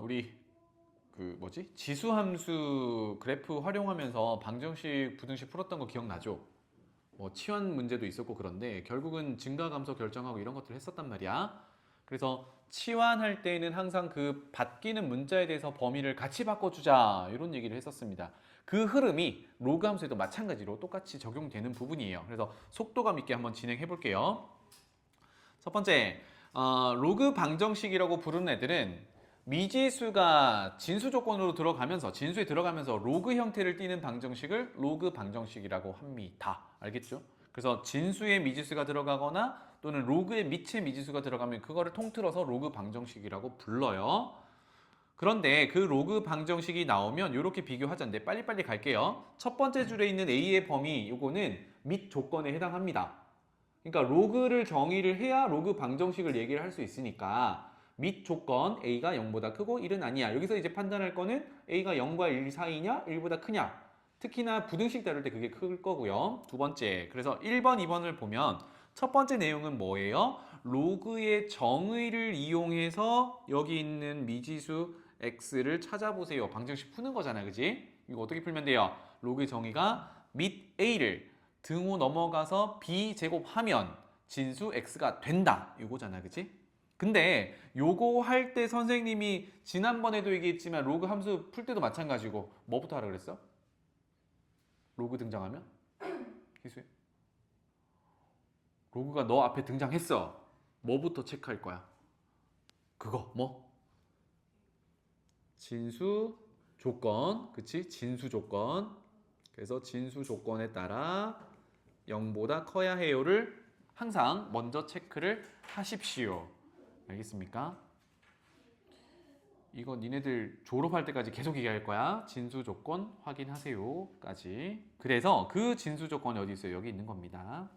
우리 지수함수 그래프 활용하면서 방정식, 부등식 풀었던 거 기억나죠? 뭐 치환 문제도 있었고 그런데 결국은 증가 감소 결정하고 이런 것들을 했었단 말이야. 그래서 치환할 때는 항상 그 바뀌는 문자에 대해서 범위를 같이 바꿔주자 이런 얘기를 했었습니다. 그 흐름이 로그 함수에도 마찬가지로 똑같이 적용되는 부분이에요. 그래서 속도감 있게 한번 진행해 볼게요. 첫 번째, 로그 방정식이라고 부르는 애들은 미지수가 진수 조건으로 들어가면서 진수에 들어가면서 로그 형태를 띠는 방정식을 로그 방정식이라고 합니다. 알겠죠? 그래서 진수에 미지수가 들어가거나 또는 로그에 밑에 미지수가 들어가면 그거를 통틀어서 로그 방정식이라고 불러요. 그런데 그 로그 방정식이 나오면 이렇게 비교하자인데 빨리빨리 갈게요. 첫 번째 줄에 있는 A의 범위 요거는 밑 조건에 해당합니다. 그러니까 로그를 정의를 해야 로그 방정식을 얘기를 할 수 있으니까 밑 조건 A가 0보다 크고 1은 아니야. 여기서 이제 판단할 거는 A가 0과 1 사이냐 1보다 크냐. 특히나 부등식 다룰 때 그게 클 거고요. 두 번째, 그래서 1번, 2번을 보면 첫 번째 내용은 뭐예요? 로그의 정의를 이용해서 여기 있는 미지수 x를 찾아보세요. 방정식 푸는 거잖아, 그지? 이거 어떻게 풀면 돼요? 로그의 정의가 밑 a를 등호 넘어가서 b 제곱하면 진수 x가 된다. 이거잖아, 그지? 근데 요거 할 때 선생님이 지난번에도 얘기했지만 로그 함수 풀 때도 마찬가지고 뭐부터 하라 그랬어? 로그 등장하면? 희수야? 로그가 너 앞에 등장했어. 뭐부터 체크할 거야? 그거 뭐? 진수 조건, 그치? 진수 조건. 그래서 진수 조건에 따라 0보다 커야 해요를 항상 먼저 체크를 하십시오. 알겠습니까? 이거 니네들 졸업할 때까지 계속 얘기할 거야. 진수 조건 확인하세요까지. 그래서 그 진수 조건이 어디 있어요? 여기 있는 겁니다.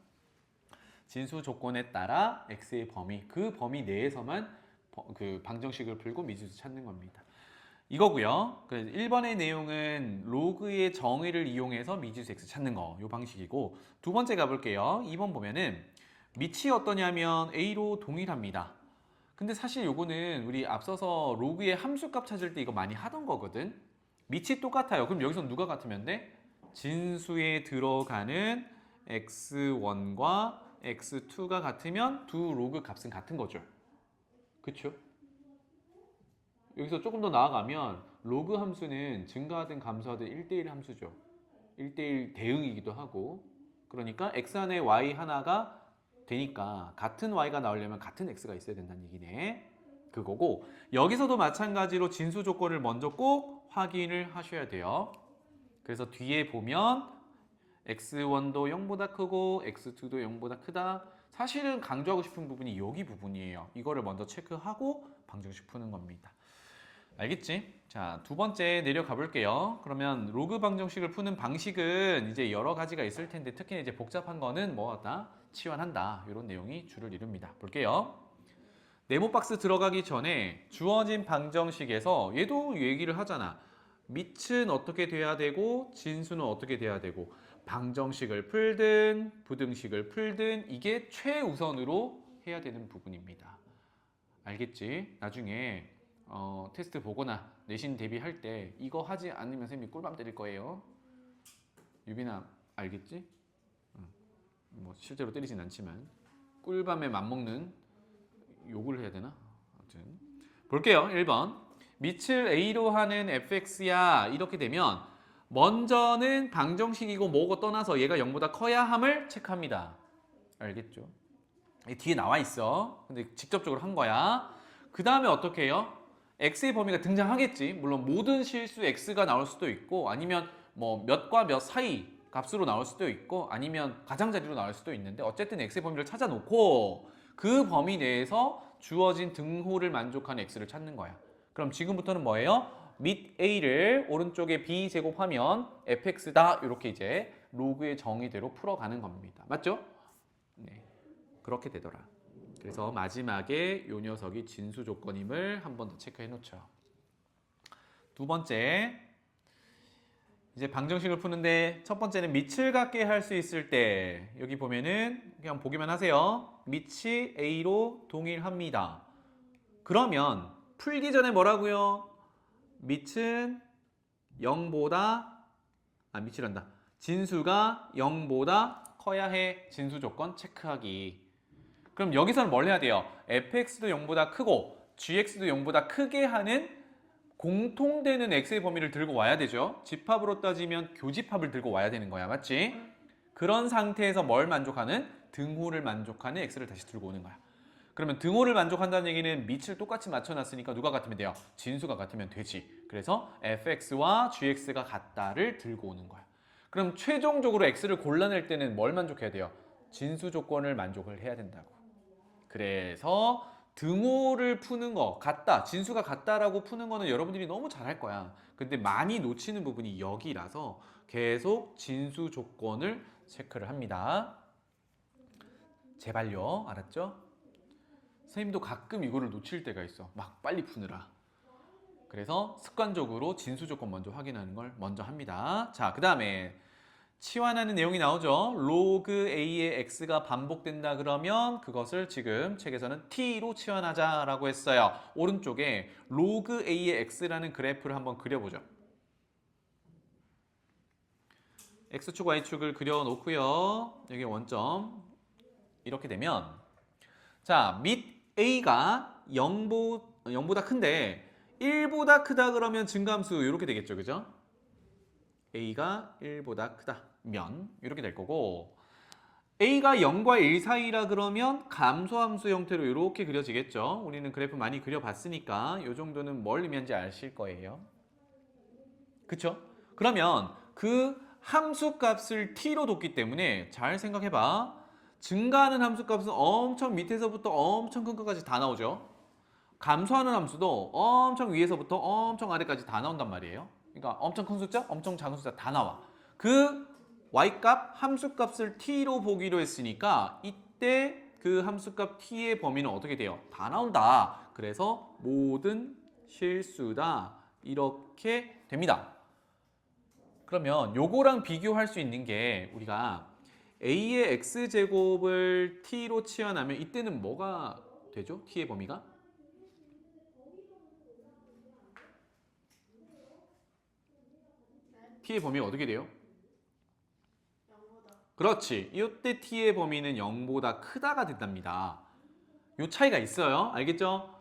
진수 조건에 따라 x의 범위, 그 범위 내에서만 그 방정식을 풀고 미지수 찾는 겁니다. 이거고요. 1번의 내용은 로그의 정의를 이용해서 미지수 x 찾는 거, 이 방식이고, 두 번째 가볼게요. 2번 보면은 밑이 어떠냐면 a로 동일합니다. 근데 사실 요거는 우리 앞서서 로그의 함수값 찾을 때 이거 많이 하던 거거든. 밑이 똑같아요. 그럼 여기서 누가 같으면 돼? 진수에 들어가는 x1과 x2가 같으면 두 로그 값은 같은 거죠. 그쵸? 여기서 조금 더 나아가면 로그 함수는 증가하든 감소하든 1대1 함수죠. 1대1 대응이기도 하고, 그러니까 x 안에 y 하나가 되니까 같은 y가 나오려면 같은 x가 있어야 된다는 얘기네. 그거고, 여기서도 마찬가지로 진수 조건을 먼저 꼭 확인을 하셔야 돼요. 그래서 뒤에 보면 x1도 0보다 크고 x2도 0보다 크다. 사실은 강조하고 싶은 부분이 여기 부분이에요. 이거를 먼저 체크하고 방정식 푸는 겁니다. 알겠지? 자, 두 번째 내려가 볼게요. 그러면 로그 방정식을 푸는 방식은 이제 여러 가지가 있을 텐데 특히 이제 복잡한 거는 뭐다? 치환한다. 이런 내용이 주를 이룹니다. 볼게요. 네모 박스 들어가기 전에 주어진 방정식에서 얘도 얘기를 하잖아. 밑은 어떻게 돼야 되고 진수는 어떻게 돼야 되고 방정식을 풀든 부등식을 풀든 이게 최우선으로 해야 되는 부분입니다. 알겠지? 나중에 테스트 보거나 내신 대비할 때 이거 하지 않으면 선생님이 꿀밤 때릴 거예요. 유빈아 알겠지? 뭐 실제로 때리진 않지만 꿀밤에 맞먹는 욕을 해야 되나? 아무튼 볼게요. 1번 밑을 a로 하는 fx야 이렇게 되면 먼저는 방정식이고 뭐고 떠나서 얘가 0보다 커야 함을 체크합니다. 알겠죠? 뒤에 나와 있어. 근데 직접적으로 한 거야. 그 다음에 어떻게 해요? x의 범위가 등장하겠지. 물론 모든 실수 x가 나올 수도 있고 아니면 뭐 몇과 몇 사이 값으로 나올 수도 있고 아니면 가장자리로 나올 수도 있는데 어쨌든 x의 범위를 찾아놓고 그 범위 내에서 주어진 등호를 만족하는 x를 찾는 거야. 그럼 지금부터는 뭐예요? 밑 a를 오른쪽에 b 제곱하면 fx다. 이렇게 이제 로그의 정의대로 풀어가는 겁니다. 맞죠? 네, 그렇게 되더라. 그래서 마지막에 요 녀석이 진수 조건임을 한 번 더 체크해 놓죠. 두 번째, 이제 방정식을 푸는데 첫 번째는 밑을 같게 할 수 있을 때 여기 보면은 그냥 보기만 하세요. 밑이 a로 동일합니다. 그러면 풀기 전에 뭐라고요? 밑은 0보다 밑이란다. 진수가 0보다 커야 해. 진수 조건 체크하기. 그럼 여기서는 뭘 해야 돼요? fx도 0보다 크고 gx도 0보다 크게 하는 공통되는 x의 범위를 들고 와야 되죠. 집합으로 따지면 교집합을 들고 와야 되는 거야. 맞지? 그런 상태에서 뭘 만족하는? 등호를 만족하는 x를 다시 들고 오는 거야. 그러면 등호를 만족한다는 얘기는 밑을 똑같이 맞춰놨으니까 누가 같으면 돼요? 진수가 같으면 되지. 그래서 fx와 gx가 같다를 들고 오는 거야. 그럼 최종적으로 x를 골라낼 때는 뭘 만족해야 돼요? 진수 조건을 만족을 해야 된다고. 그래서 등호를 푸는 거 같다, 진수가 같다라고 푸는 거는 여러분들이 너무 잘할 거야. 근데 많이 놓치는 부분이 여기라서 계속 진수 조건을 체크를 합니다. 제발요. 알았죠? 선생님도 가끔 이거를 놓칠 때가 있어. 막 빨리 푸느라. 그래서 습관적으로 진수 조건 먼저 확인하는 걸 먼저 합니다. 자, 그 다음에 치환하는 내용이 나오죠. 로그 a의 x가 반복된다 그러면 그것을 지금 책에서는 t로 치환하자라고 했어요. 오른쪽에 로그 a의 x라는 그래프를 한번 그려보죠. x축, y축을 그려놓고요. 여기 원점 이렇게 되면 자, 밑 a가 0보다 큰데 1보다 크다 그러면 증감수 이렇게 되겠죠. 그죠? a가 1보다 크다면 이렇게 될 거고 a가 0과 1 사이라 그러면 감소함수 형태로 이렇게 그려지겠죠. 우리는 그래프 많이 그려봤으니까 이 정도는 뭘 의미하는지 아실 거예요. 그쵸? 그러면 그 함수값을 t로 뒀기 때문에 잘 생각해봐. 증가하는 함수값은 엄청 밑에서부터 엄청 큰 것까지 다 나오죠. 감소하는 함수도 엄청 위에서부터 엄청 아래까지 다 나온단 말이에요. 그러니까 엄청 큰 숫자, 엄청 작은 숫자 다 나와. 그 y값, 함수값을 t로 보기로 했으니까 이때 그 함수값 t의 범위는 어떻게 돼요? 다 나온다. 그래서 모든 실수다. 이렇게 됩니다. 그러면 요거랑 비교할 수 있는 게 우리가 a의 x제곱을 t로 치환하면 이때는 뭐가 되죠? t의 범위가? t의 범위가 어떻게 돼요? 0보다. 그렇지. 이때 t의 범위는 0보다 크다가 된답니다. 요 차이가 있어요. 알겠죠?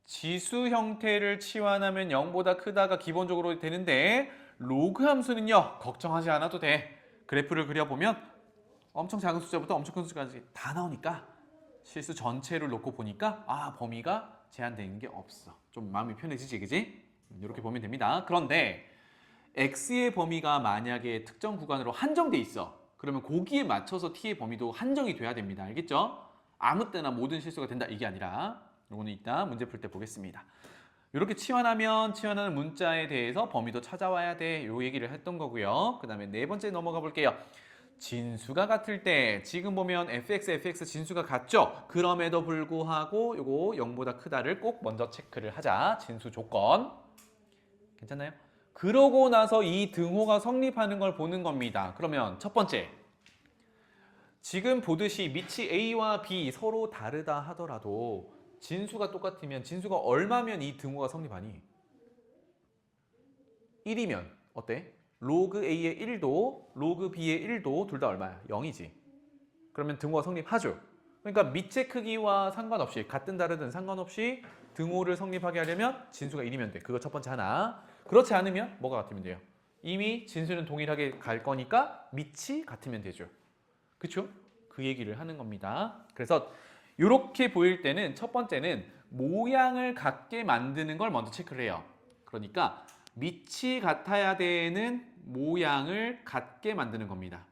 지수 형태를 치환하면 0보다 크다가 기본적으로 되는데 로그 함수는요. 걱정하지 않아도 돼. 그래프를 그려보면 엄청 작은 숫자부터 엄청 큰 숫자까지 다 나오니까 실수 전체를 놓고 보니까 범위가 제한되는 게 없어. 좀 마음이 편해지지, 그지? 이렇게 보면 됩니다. 그런데 x의 범위가 만약에 특정 구간으로 한정돼 있어. 그러면 거기에 맞춰서 t의 범위도 한정이 돼야 됩니다. 알겠죠? 아무 때나 모든 실수가 된다 이게 아니라 이거는 이따 문제 풀 때 보겠습니다. 이렇게 치환하는 문자에 대해서 범위도 찾아와야 돼. 요 얘기를 했던 거고요. 그 다음에 네 번째 넘어가 볼게요. 진수가 같을 때 지금 보면 fx 진수가 같죠? 그럼에도 불구하고 요거 0보다 크다를 꼭 먼저 체크를 하자. 진수 조건. 괜찮나요? 그러고 나서 이 등호가 성립하는 걸 보는 겁니다. 그러면 첫 번째. 지금 보듯이 밑이 A와 B 서로 다르다 하더라도 진수가 똑같으면 진수가 얼마면 이 등호가 성립하니? 1이면 어때? 로그 A의 1도 로그 B의 1도 둘 다 얼마야? 0이지. 그러면 등호가 성립하죠. 그러니까 밑의 크기와 상관없이 같든 다르든 상관없이 등호를 성립하게 하려면 진수가 1이면 돼. 그거 첫 번째 하나. 그렇지 않으면 뭐가 같으면 돼요? 이미 진수는 동일하게 갈 거니까 밑이 같으면 되죠. 그쵸? 그 얘기를 하는 겁니다. 그래서 이렇게 보일 때는 첫 번째는 모양을 같게 만드는 걸 먼저 체크를 해요. 그러니까 밑이 같아야 되는 모양을 같게 만드는 겁니다.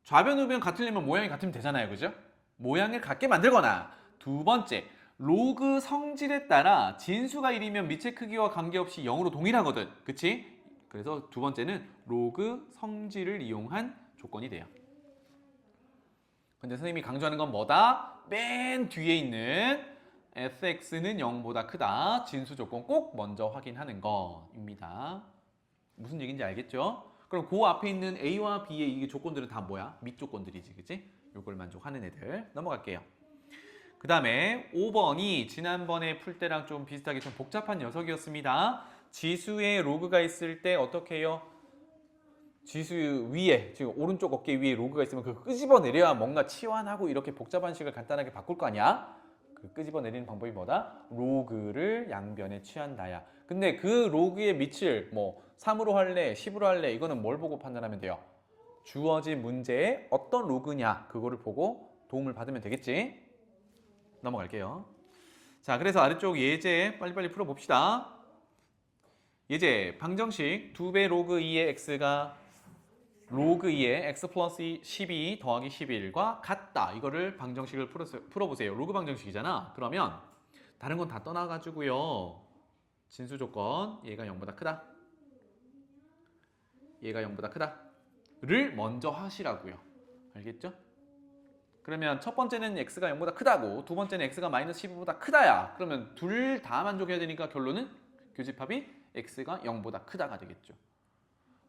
좌변 우변 같으려면 모양이 같으면 되잖아요. 그죠? 모양을 같게 만들거나 두 번째 로그 성질에 따라 진수가 1이면 밑의 크기와 관계없이 0으로 동일하거든. 그치? 그래서 두 번째는 로그 성질을 이용한 조건이 돼요. 근데 선생님이 강조하는 건 뭐다? 맨 뒤에 있는 fx는 0보다 크다. 진수 조건 꼭 먼저 확인하는 거입니다. 무슨 얘기인지 알겠죠? 그럼 그 앞에 있는 A와 B의 이 조건들은 다 뭐야? 밑 조건들이지, 그치? 요걸 만족하는 애들. 넘어갈게요. 그 다음에 5번이 지난번에 풀 때랑 좀 비슷하게 좀 복잡한 녀석이었습니다. 지수에 로그가 있을 때 어떻게 해요? 지수 위에, 지금 오른쪽 어깨 위에 로그가 있으면 그 끄집어내려야 뭔가 치환하고 이렇게 복잡한 식을 간단하게 바꿀 거 아니야? 그 끄집어내리는 방법이 뭐다? 로그를 양변에 취한다야. 근데 그 로그의 밑을 뭐 3으로 할래, 10으로 할래, 이거는 뭘 보고 판단하면 돼요? 주어진 문제에 어떤 로그냐, 그거를 보고 도움을 받으면 되겠지? 넘어갈게요. 자, 그래서 아래쪽 예제 빨리빨리 풀어봅시다. 예제 방정식 2배 로그 2의 x가 로그 2의 x 플러스 12 더하기 11과 같다. 이거를 방정식을 풀어보세요. 로그 방정식이잖아. 그러면 다른 건 다 떠나가지고요. 진수 조건 얘가 0보다 크다. 얘가 0보다 크다. 를 먼저 하시라고요. 알겠죠? 그러면 첫 번째는 x가 0보다 크다고 두 번째는 x가 마이너스 12보다 크다야. 그러면 둘 다 만족해야 되니까 결론은 교집합이 x가 0보다 크다가 되겠죠.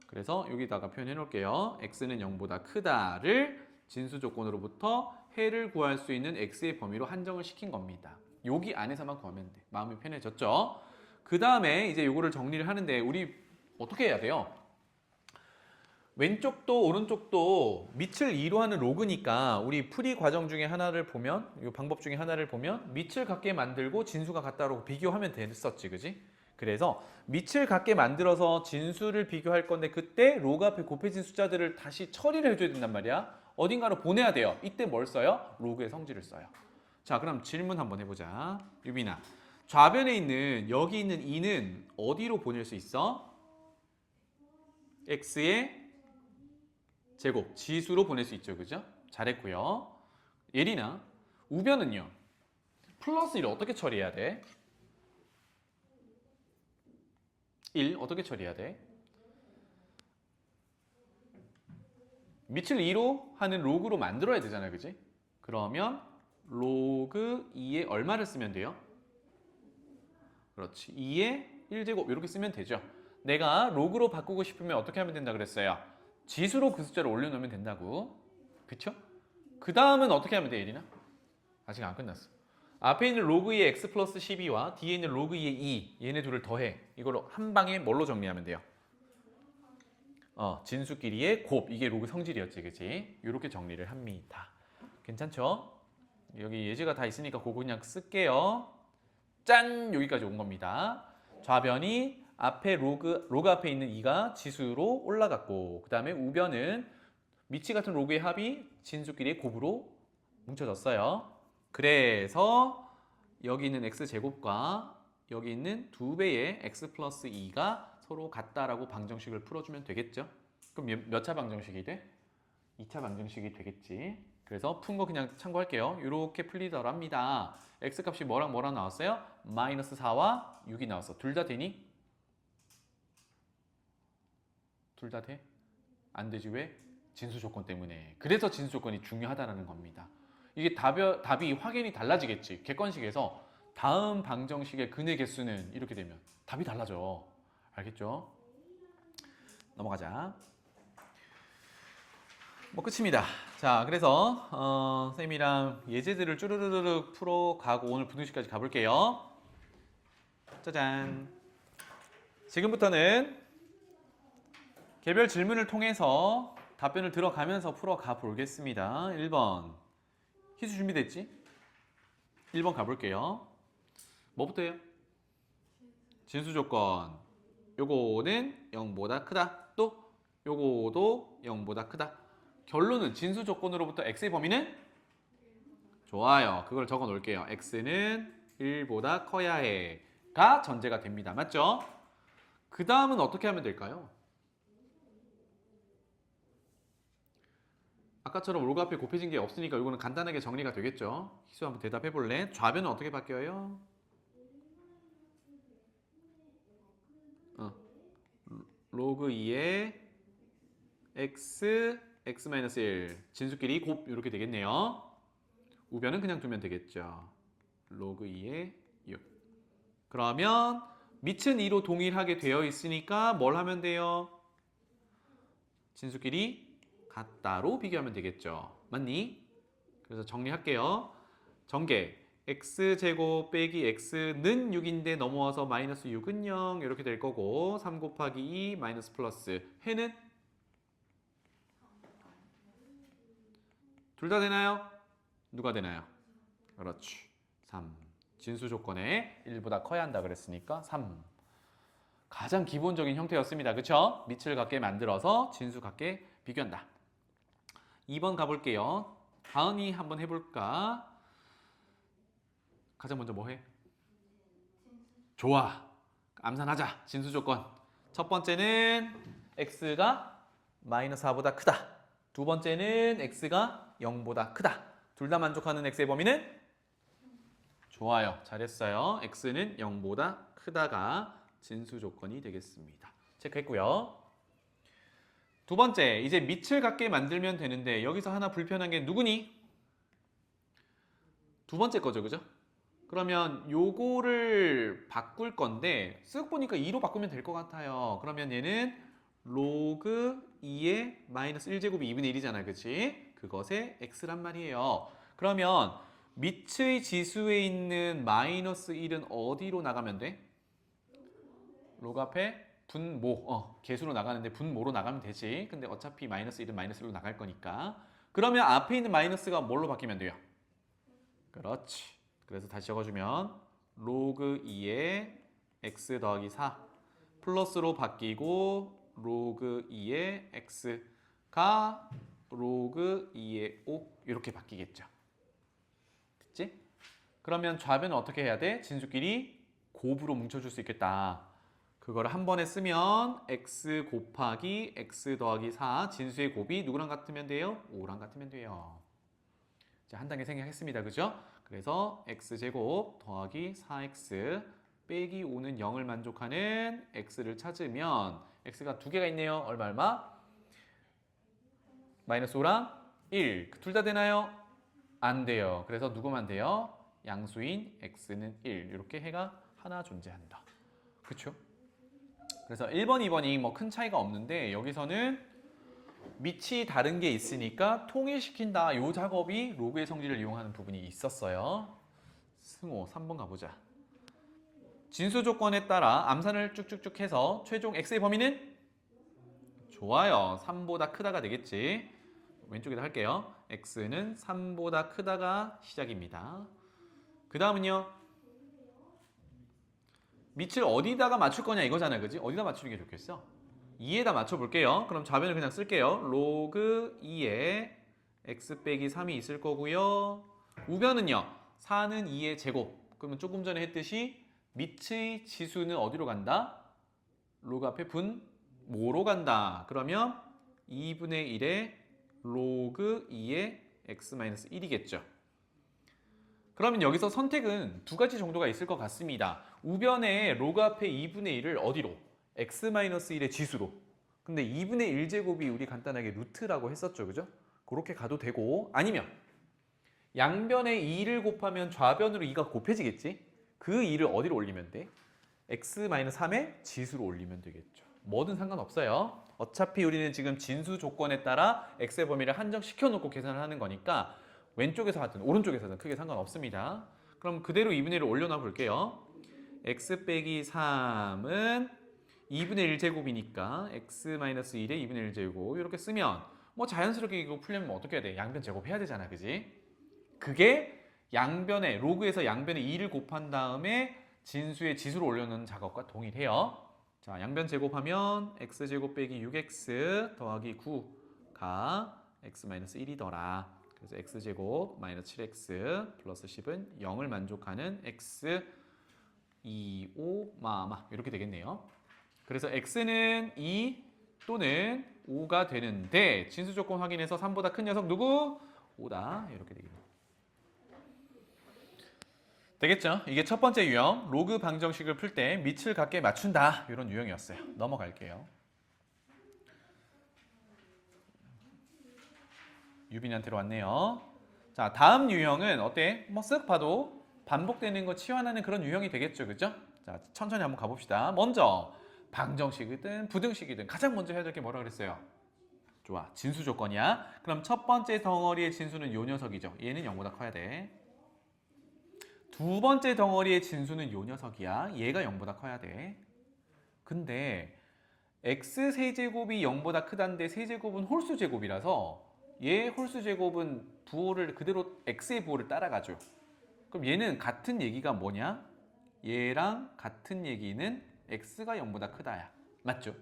그래서 여기다가 표현해 놓을게요. x는 0보다 크다를 진수 조건으로부터 해를 구할 수 있는 x의 범위로 한정을 시킨 겁니다. 여기 안에서만 구하면 돼. 마음이 편해졌죠? 그 다음에 이제 요거를 정리를 하는데 우리 어떻게 해야 돼요? 왼쪽도 오른쪽도 밑을 2로 하는 로그니까 우리 풀이 과정 중에 하나를 보면 이 방법 중에 하나를 보면 밑을 같게 만들고 진수가 같다고 비교하면 됐었지, 그지? 그래서 밑을 같게 만들어서 진수를 비교할 건데 그때 로그 앞에 곱해진 숫자들을 다시 처리를 해줘야 된단 말이야. 어딘가로 보내야 돼요. 이때 뭘 써요? 로그의 성질을 써요. 자, 그럼 질문 한번 해보자. 유빈아, 좌변에 있는 여기 있는 2는 어디로 보낼 수 있어? x의 제곱, 지수로 보낼 수 있죠. 그죠? 잘했고요. 예린아, 우변은요? 플러스 1을 어떻게 처리해야 돼? 1 어떻게 처리해야 돼? 밑을 2로 하는 로그로 만들어야 되잖아요. 그지? 그러면 로그 2에 얼마를 쓰면 돼요? 그렇지. 2에 1제곱 이렇게 쓰면 되죠. 내가 로그로 바꾸고 싶으면 어떻게 하면 된다 그랬어요? 지수로 그 숫자를 올려놓으면 된다고. 그쵸? 그 다음은 어떻게 하면 돼, 예린아? 아직 안 끝났어. 앞에 있는 로그 2의 x 플러스 12와 뒤에 있는 로그 2의 2 얘네 둘을 더해. 이걸로 한 방에 뭘로 정리하면 돼요? 진수끼리의 곱. 이게 로그 성질이었지, 그치? 이렇게 정리를 합니다. 괜찮죠? 여기 예제가 다 있으니까 그거 그냥 쓸게요. 짠! 여기까지 온 겁니다. 좌변이 앞에 로그 앞에 있는 2가 지수로 올라갔고 그 다음에 우변은 미치 같은 로그의 합이 진수끼리의 곱으로 뭉쳐졌어요. 그래서 여기 있는 x제곱과 여기 있는 2배의 x 플러스 2가 서로 같다라고 방정식을 풀어주면 되겠죠. 그럼 몇 차 방정식이 돼? 2차 방정식이 되겠지. 그래서 푼 거 그냥 참고할게요. 이렇게 풀리더랍니다. x 값이 뭐랑 뭐랑 나왔어요? 마이너스 4와 6이 나왔어. 둘 다 되니? 둘 다 돼? 안 되지. 왜? 진수 조건 때문에. 그래서 진수 조건이 중요하다는 겁니다. 이게 답이 확연히 달라지겠지. 객관식에서 다음 방정식의 근의 개수는 이렇게 되면 답이 달라져. 알겠죠? 넘어가자. 뭐 끝입니다. 자, 그래서 쌤이랑 예제들을 쭈르르르 풀어가고 오늘 분수식까지 가볼게요. 짜잔. 지금부터는 개별 질문을 통해서 답변을 들어가면서 풀어가 보겠습니다. 1번. 희수 준비됐지? 1번 가볼게요. 뭐부터 해요? 진수 조건. 요거는 0보다 크다. 또 요거도 0보다 크다. 결론은 진수 조건으로부터 x의 범위는? 좋아요. 그걸 적어 놓을게요. x는 1보다 커야 해가 전제가 됩니다. 맞죠? 그 다음은 어떻게 하면 될까요? 아까처럼 로그 앞에 곱해진 게 없으니까 이거는 간단하게 정리가 되겠죠. 희수 한번 대답해 볼래? 좌변은 어떻게 바뀌어요? 로그 2의 x-1 진수끼리 곱 이렇게 되겠네요. 우변은 그냥 두면 되겠죠. 로그 2의 6. 그러면 밑은 2로 동일하게 되어 있으니까 뭘 하면 돼요? 진수끼리 같다로 비교하면 되겠죠. 맞니? 그래서 정리할게요. 전개. x제곱 빼기 x는 6인데 넘어와서 마이너스 6은 0 이렇게 될 거고 3 곱하기 2 마이너스 플러스 해는 둘 다 되나요? 누가 되나요? 그렇지. 3. 진수 조건에 1보다 커야 한다 그랬으니까 3. 가장 기본적인 형태였습니다. 그쵸? 밑을 같게 만들어서 진수 같게 비교한다. 2번 가볼게요. 다은이 한번 해볼까? 가장 먼저 뭐 해? 좋아. 암산하자. 진수 조건. 첫 번째는 x가 마이너스 4보다 크다. 두 번째는 x가 0보다 크다. 둘 다 만족하는 x의 범위는? 좋아요. 잘했어요. x는 0보다 크다가 진수 조건이 되겠습니다. 체크했고요. 두 번째, 이제 밑을 같게 만들면 되는데 여기서 하나 불편한 게 누구니? 두 번째 거죠, 그죠? 그러면 요거를 바꿀 건데 쓱 보니까 2로 바꾸면 될 것 같아요. 그러면 얘는 로그 2의 마이너스 1제곱이 2분의 1이잖아, 그치? 그것의 x란 말이에요. 그러면 밑의 지수에 있는 마이너스 1은 어디로 나가면 돼? 로그 앞에 분모, 개수로 나가는데 분모로 나가면 되지. 근데 어차피 마이너스 1은 마이너스 1로 나갈 거니까. 그러면 앞에 있는 마이너스가 뭘로 바뀌면 돼요? 그렇지. 그래서 다시 적어주면 로그 2의 x 더하기 4 플러스로 바뀌고 로그 2의 x가 로그 2의 5 이렇게 바뀌겠죠. 됐지? 그러면 좌변은 어떻게 해야 돼? 진수끼리 곱으로 뭉쳐줄 수 있겠다. 그거를 한 번에 쓰면 x 곱하기 x 더하기 4 진수의 곱이 누구랑 같으면 돼요? 5랑 같으면 돼요. 자, 한 단계 생략했습니다. 그죠? 그래서 x제곱 더하기 4x 빼기 5는 0을 만족하는 x를 찾으면 x가 두 개가 있네요. 얼마? 마이너스 5랑 1. 둘 다 되나요? 안 돼요. 그래서 누구만 돼요? 양수인 x는 1. 이렇게 해가 하나 존재한다. 그렇죠? 그래서 1번, 2번이 뭐 큰 차이가 없는데 여기서는 밑이 다른 게 있으니까 통일시킨다. 이 작업이 로그의 성질을 이용하는 부분이 있었어요. 승호 3번 가보자. 진수 조건에 따라 암산을 쭉쭉쭉 해서 최종 x의 범위는? 좋아요. 3보다 크다가 되겠지. 왼쪽에다 할게요. x는 3보다 크다가 시작입니다. 그 다음은요. 밑을 어디다가 맞출 거냐 이거잖아요. 그지? 어디다 맞추는 게 좋겠어? 2에다 맞춰볼게요. 그럼 좌변을 그냥 쓸게요. 로그 2에 x 빼기 3이 있을 거고요. 우변은요. 4는 2의 제곱. 그러면 조금 전에 했듯이 밑의 지수는 어디로 간다? 로그 앞에 분모로 간다. 그러면 2분의 1에 로그 2의 x-1이겠죠. 그러면 여기서 선택은 두 가지 정도가 있을 것 같습니다. 우변에 로그 앞에 2분의 1을 어디로? x-1의 지수로. 근데 2분의 1제곱이 우리 간단하게 루트라고 했었죠. 그죠? 그렇게 가도 되고 아니면 양변에 2를 곱하면 좌변으로 2가 곱해지겠지? 그 2를 어디로 올리면 돼? x-3의 지수로 올리면 되겠죠. 뭐든 상관없어요. 어차피 우리는 지금 진수 조건에 따라 x의 범위를 한정시켜 놓고 계산을 하는 거니까 왼쪽에서 하든 오른쪽에서 하든 크게 상관없습니다. 그럼 그대로 2분의 1을 올려놔 볼게요. x 빼기 3은 2분의 1제곱이니까 x-1의 2분의 1제곱 이렇게 쓰면 뭐 자연스럽게 이거 풀려면 어떻게 해야 돼? 양변 제곱해야 되잖아. 그지? 그게 양변에 로그에서 양변에 2를 곱한 다음에 진수의 지수를 올려놓는 작업과 동일해요. 자, 양변 제곱하면 x제곱 빼기 6x 더하기 9가 x-1이더라. 그래서 x제곱 마이너스 7x 플러스 10은 0을 만족하는 x 2, 5, 마마 이렇게 되겠네요. 그래서 x는 2 또는 5가 되는데 진수 조건 확인해서 3보다 큰 녀석 누구? 5다 이렇게 되겠네요. 되겠죠? 이게 첫 번째 유형 로그 방정식을 풀 때 밑을 같게 맞춘다 이런 유형이었어요. 넘어갈게요. 유빈이한테로 왔네요. 자, 다음 유형은 어때? 뭐 쓱 봐도 반복되는 거 치환하는 그런 유형이 되겠죠. 그죠? 자, 천천히 한번 가봅시다. 먼저 방정식이든 부등식이든 가장 먼저 해야 될 게 뭐라 그랬어요? 좋아, 진수 조건이야. 그럼 첫 번째 덩어리의 진수는 요 녀석이죠. 얘는 0보다 커야 돼. 두 번째 덩어리의 진수는 요 녀석이야. 얘가 0보다 커야 돼. 근데 x 세제곱이 0보다 크다는데 세제곱은 홀수 제곱이라서 얘 홀수 제곱은 부호를 그대로 x의 부호를 따라가죠. 그럼 얘는 같은 얘기가 뭐냐? 얘랑 같은 얘기는 x가 0보다 크다야. 맞죠?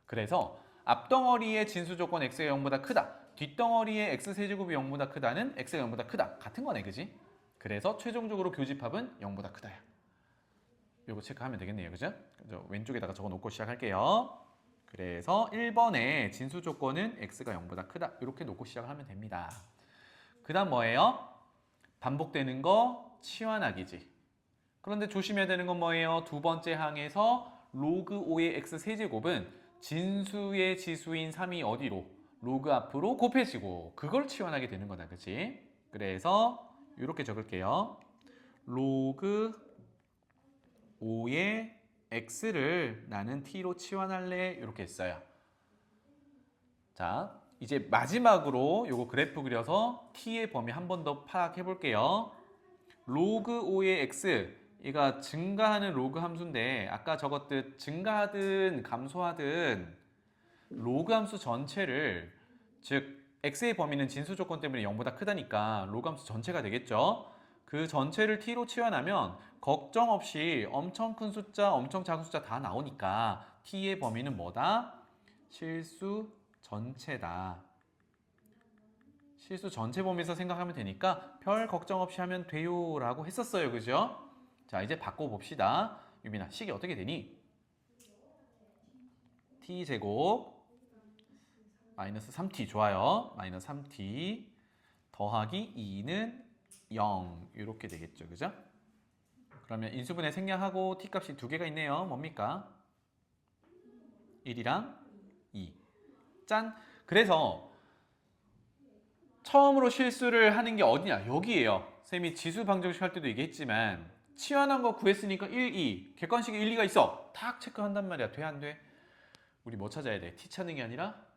그래서 앞덩어리의 진수 조건 x가 0보다 크다. 뒷덩어리의 x 세제곱이 0보다 크다는 x가 0보다 크다. 같은 거네, 그지? 그래서 최종적으로 교집합은 0보다 크다야. 요거 체크하면 되겠네요, 그죠? 왼쪽에다가 적어놓고 시작할게요. 그래서 1번에 진수 조건은 x가 0보다 크다. 이렇게 놓고 시작을 하면 됩니다. 그 다음 뭐예요? 반복되는 거 치환하기지. 그런데 조심해야 되는 건 뭐예요? 두 번째 항에서 로그 5의 x 세제곱은 진수의 지수인 3이 어디로? 로그 앞으로 곱해지고 그걸 치환하게 되는 거다, 그치? 그래서 이렇게 적을게요. 로그 5의 x를 나는 t로 치환할래 이렇게 했어요. 자, 이제 마지막으로 요거 그래프 그려서 t의 범위 한 번 더 파악해 볼게요. 로그 5의 x 얘가 증가하는 로그 함수인데 아까 적었듯 증가하든 감소하든 로그 함수 전체를 즉 x의 범위는 진수 조건 때문에 0보다 크다니까 로그 함수 전체가 되겠죠. 그 전체를 t로 치환하면 걱정 없이 엄청 큰 숫자, 엄청 작은 숫자 다 나오니까 t의 범위는 뭐다? 실수 전체다. 실수 전체 범위에서 생각하면 되니까 별 걱정 없이 하면 돼요 라고 했었어요. 그죠? 자, 이제 바꿔봅시다. 유빈아, 식이 어떻게 되니? t제곱 마이너스 3t 좋아요. 마이너스 3t 더하기 2는 0 이렇게 되겠죠. 그죠? 그러면 인수분해 생략하고 t값이 두 개가 있네요. 뭡니까? 1이랑 2. 짠! 그래서 처음으로 실수를 하는 게 어디냐? 여기에요. 쌤이 지수 방정식 할 때도 얘기했지만 치환한 거 구했으니까 1, 2. 객관식에 1, 2가 있어. 탁 체크한단 말이야. 돼, 안 돼? 우리 뭐 찾아야 돼? t 찾는 게 아니라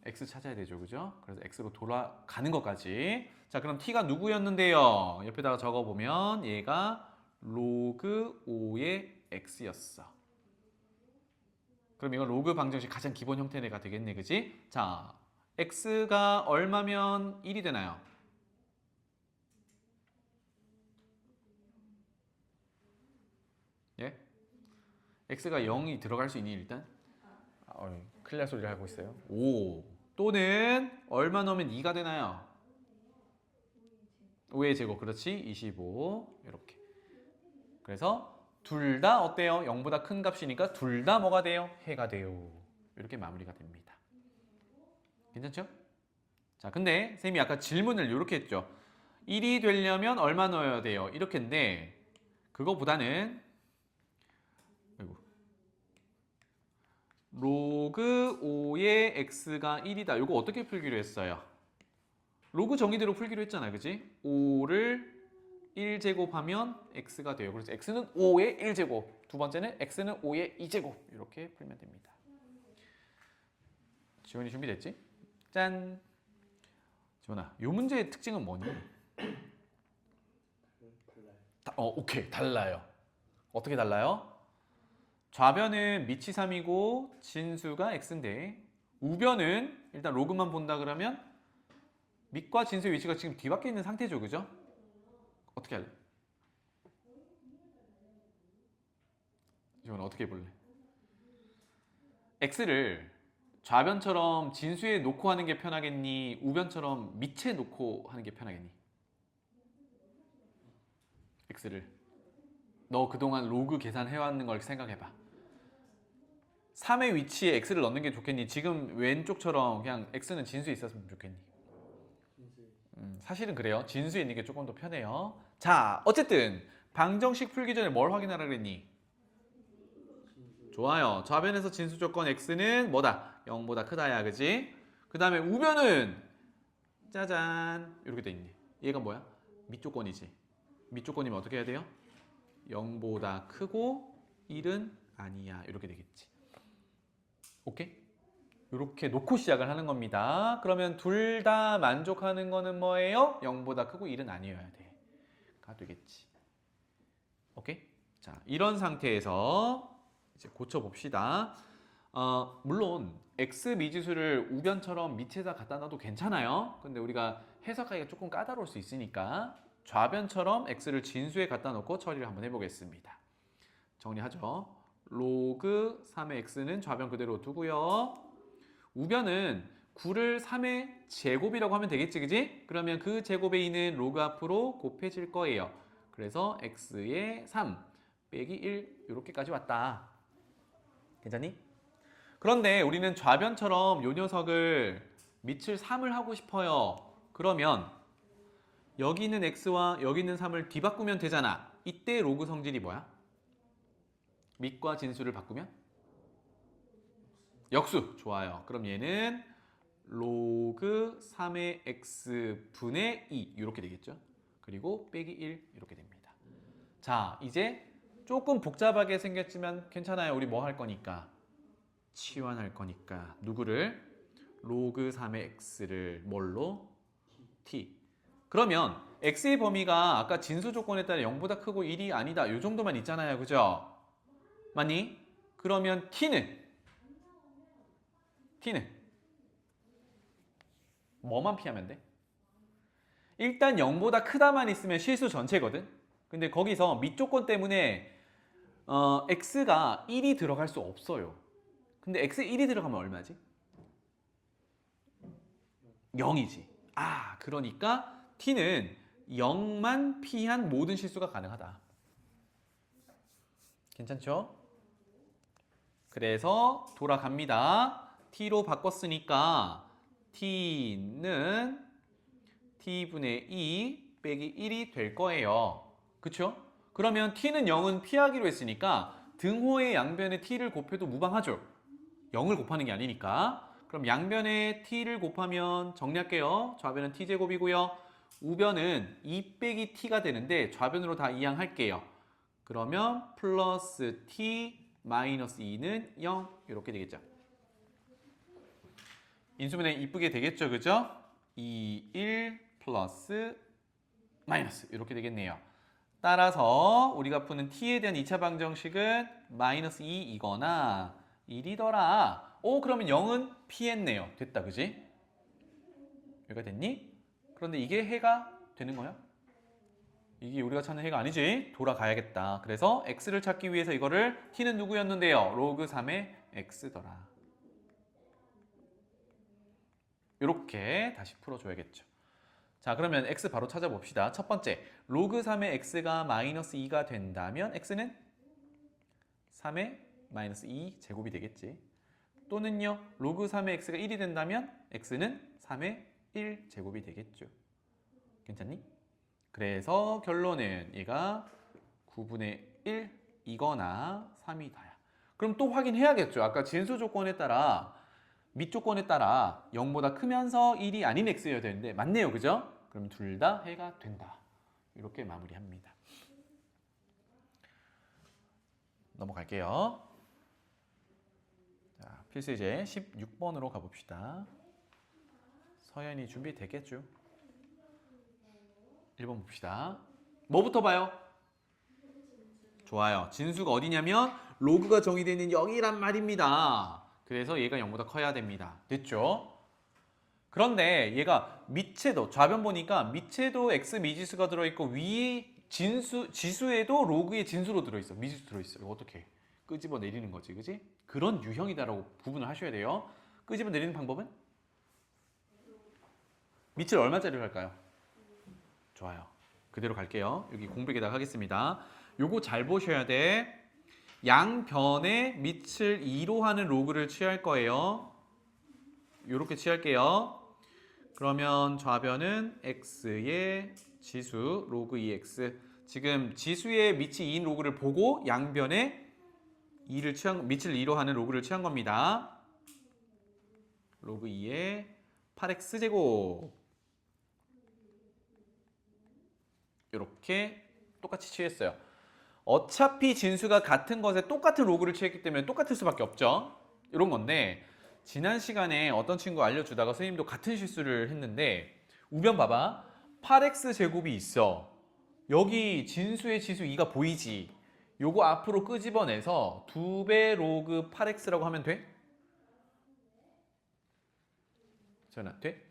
x 찾아야 되죠. 그죠? 그래서 x로 돌아가는 것까지. 자, 그럼 t가 누구였는데요? 옆에다가 적어보면 얘가 로그 5의 x였어. 그럼 이건 로그 방정식 가장 기본 형태가 되겠네. 그지? 자, x가 얼마면 1이 되나요? 예? x가 0이 들어갈 수 있니 일단? 큰일 날 소리를 하고 있어요. 5 또는 얼마 넣으면 2가 되나요? 5의 제곱 그렇지 25 이렇게. 그래서 둘 다 어때요? 0보다 큰 값이니까 둘 다 뭐가 돼요? 해가 돼요. 이렇게 마무리가 됩니다. 괜찮죠? 자, 근데 쌤이 아까 질문을 이렇게 했죠. 1이 되려면 얼마 넣어야 돼요? 이렇게인데 그거보다는 로그 5의 x가 1이다. 이거 어떻게 풀기로 했어요? 로그 정의대로 풀기로 했잖아요. 그지? 5를 1제곱하면 x가 돼요. 그래서 x는 5의 1제곱. 두 번째는 x는 5의 2제곱. 이렇게 풀면 됩니다. 지원이 준비됐지? 짠! 지원아, 이 문제의 특징은 뭐니? 오케이. 달라요. 어떻게 달라요? 좌변은 밑이 3이고 진수가 x인데 우변은 일단 로그만 본다 그러면 밑과 진수의 위치가 지금 뒤바뀌어 있는 상태죠. 그죠? 어떻게 할래? 이건 어떻게 해볼래? x를 좌변처럼 진수에 놓고 하는 게 편하겠니? 우변처럼 밑에 놓고 하는 게 편하겠니? x를 너 그동안 로그 계산해왔는 걸 생각해봐. 3의 위치에 x를 넣는 게 좋겠니? 지금 왼쪽처럼 그냥 x는 진수에 있었으면 좋겠니? 사실은 그래요. 진수에 있는 게 조금 더 편해요. 자, 어쨌든 방정식 풀기 전에 뭘 확인하라 그랬니? 좋아요. 좌변에서 진수 조건 x는 뭐다? 0보다 크다야. 그지? 그 다음에 우변은 짜잔 이렇게 돼 있네. 얘가 뭐야? 밑조건이지. 밑조건이면 어떻게 해야 돼요? 0보다 크고 1은 아니야. 이렇게 되겠지. 오케이? 이렇게 놓고 시작을 하는 겁니다. 그러면 둘 다 만족하는 거는 뭐예요? 0보다 크고 1은 아니어야 돼. 가 되겠지. 자, 이런 상태에서 이제 고쳐봅시다. 물론 x 미지수를 우변처럼 밑에다 갖다 놔도 괜찮아요. 근데 우리가 해석하기가 조금 까다로울 수 있으니까 좌변처럼 x를 진수에 갖다 놓고 처리를 한번 해보겠습니다. 정리하죠. 로그 3의 x는 좌변 그대로 두고요. 우변은 9를 3의 제곱이라고 하면 되겠지, 그지? 그러면 그 제곱에 있는 로그 앞으로 곱해질 거예요. 그래서 x의 3 빼기 1 이렇게까지 왔다. 괜찮니? 그런데 우리는 좌변처럼 요 녀석을 밑을 3을 하고 싶어요. 그러면 여기 있는 x와 여기 있는 3을 뒤바꾸면 되잖아. 이때 로그 성질이 뭐야? 밑과 진수를 바꾸면? 역수. 좋아요. 그럼 얘는 로그 3의 x 분의 2 이렇게 되겠죠. 그리고 빼기 1 이렇게 됩니다. 자, 이제 조금 복잡하게 생겼지만 괜찮아요. 우리 뭐 할 거니까? 치환할 거니까 누구를? 로그 3의 x를 뭘로? t. 그러면 x의 범위가 아까 진수 조건에 따라 0보다 크고 1이 아니다. 이 정도만 있잖아요. 그죠? 맞니? 그러면 t는 뭐만 피하면 돼? 일단 0보다 크다만 있으면 실수 전체거든. 근데 거기서 밑 조건 때문에 x가 1이 들어갈 수 없어요. 근데 x에 1이 들어가면 얼마지? 0이지. 아, 그러니까 t는 0만 피한 모든 실수가 가능하다. 괜찮죠? 그래서 돌아갑니다. t로 바꿨으니까 t는 t분의 2 빼기 1이 될 거예요. 그쵸? 그러면 t는 0은 피하기로 했으니까 등호의 양변에 t를 곱해도 무방하죠. 0을 곱하는 게 아니니까. 그럼 양변에 t를 곱하면 정리할게요. 좌변은 t제곱이고요. 우변은 2 빼기 t가 되는데 좌변으로 다 이항할게요. 그러면 플러스 t 마이너스 2는 0 이렇게 되겠죠. 인수분해 이쁘게 되겠죠. 그죠? 2, 1 플러스 마이너스 이렇게 되겠네요. 따라서 우리가 푸는 t에 대한 2차 방정식은 마이너스 2이거나 1이더라. 그러면 0은 피했네요. 됐다, 그지? 여기가 됐니? 그런데 이게 해가 되는 거야? 이게 우리가 찾는 해가 아니지? 돌아가야겠다. 그래서 x를 찾기 위해서 이거를 t는 누구였는데요? 로그 3의 x더라. 이렇게 다시 풀어줘야겠죠. 자, 그러면 x 바로 찾아봅시다. 첫 번째, 로그 3의 x가 마이너스 2가 된다면 x는 3의 마이너스 2 제곱이 되겠지. 또는요, 로그 3의 x가 1이 된다면 x는 3의 1 제곱이 되겠죠. 괜찮니? 그래서 결론은 얘가 9분의 1이거나 3이다야. 그럼 또 확인해야겠죠. 아까 진수 조건에 따라 밑 조건에 따라 0보다 크면서 1이 아닌 x여야 되는데 맞네요. 그죠? 그럼 둘 다 해가 된다. 이렇게 마무리합니다. 넘어갈게요. 자, 필수제 16번으로 가봅시다. 서연이 준비됐겠죠? 1번 봅시다. 뭐부터 봐요? 좋아요. 진수가 어디냐면 로그가 정의되어 있는 여기란 말입니다. 그래서 얘가 0보다 커야 됩니다. 됐죠? 그런데 얘가 밑에도 좌변 보니까 밑에도 x 미지수가 들어있고 위에 지수에도 로그의 진수로 들어있어. 미지수 들어있어. 이거 어떻게 끄집어 내리는 거지, 그지? 그런 유형이다라고 구분을 하셔야 돼요. 끄집어 내리는 방법은? 밑을 얼마짜리로 할까요? 좋아요. 그대로 갈게요. 여기 공백에다가 하겠습니다. 요거 잘 보셔야 돼. 양변에 밑을 2로 하는 로그를 취할 거예요. 요렇게 취할게요. 그러면 좌변은 x의 지수 로그 2x. 지금 지수의 밑이 2인 로그를 보고 양변에 밑을 2로 하는 로그를 취한 겁니다. 로그 2의 8x 제곱. 이렇게 똑같이 취했어요. 어차피 진수가 같은 것에 똑같은 로그를 취했기 때문에 똑같을 수밖에 없죠. 이런 건데 지난 시간에 어떤 친구가 알려주다가 선생님도 같은 실수를 했는데 우변 봐봐. 8x 제곱이 있어. 여기 진수의 지수 2가 보이지. 요거 앞으로 끄집어내서 2배 로그 8x라고 하면 돼? 전화 돼?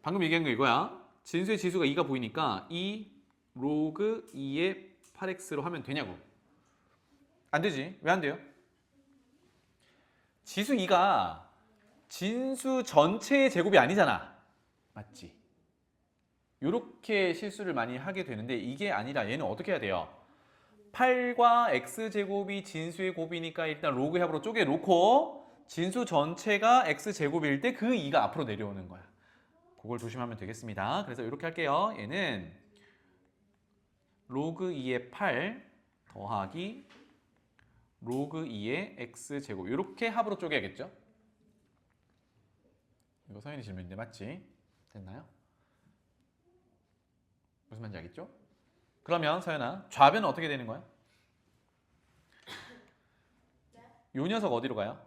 방금 얘기한 거 이거야. 진수의 지수가 2가 보이니까 2 로그 2의 8x로 하면 되냐고. 안 되지. 왜 안 돼요? 지수 2가 진수 전체의 제곱이 아니잖아. 맞지? 이렇게 실수를 많이 하게 되는데 이게 아니라 얘는 어떻게 해야 돼요? 8과 x제곱이 진수의 곱이니까 일단 로그 합으로 쪼개놓고 진수 전체가 x제곱일 때 그 2가 앞으로 내려오는 거야. 그걸 조심하면 되겠습니다. 그래서 이렇게 할게요. 얘는 로그 2의 8 더하기 로그 2의 x제곱 이렇게 합으로 쪼개야겠죠? 이거 서연이 질문인데 맞지? 됐나요? 무슨 말인지 알겠죠? 그러면 서연아 좌변은 어떻게 되는 거야? 요 녀석 어디로 가요?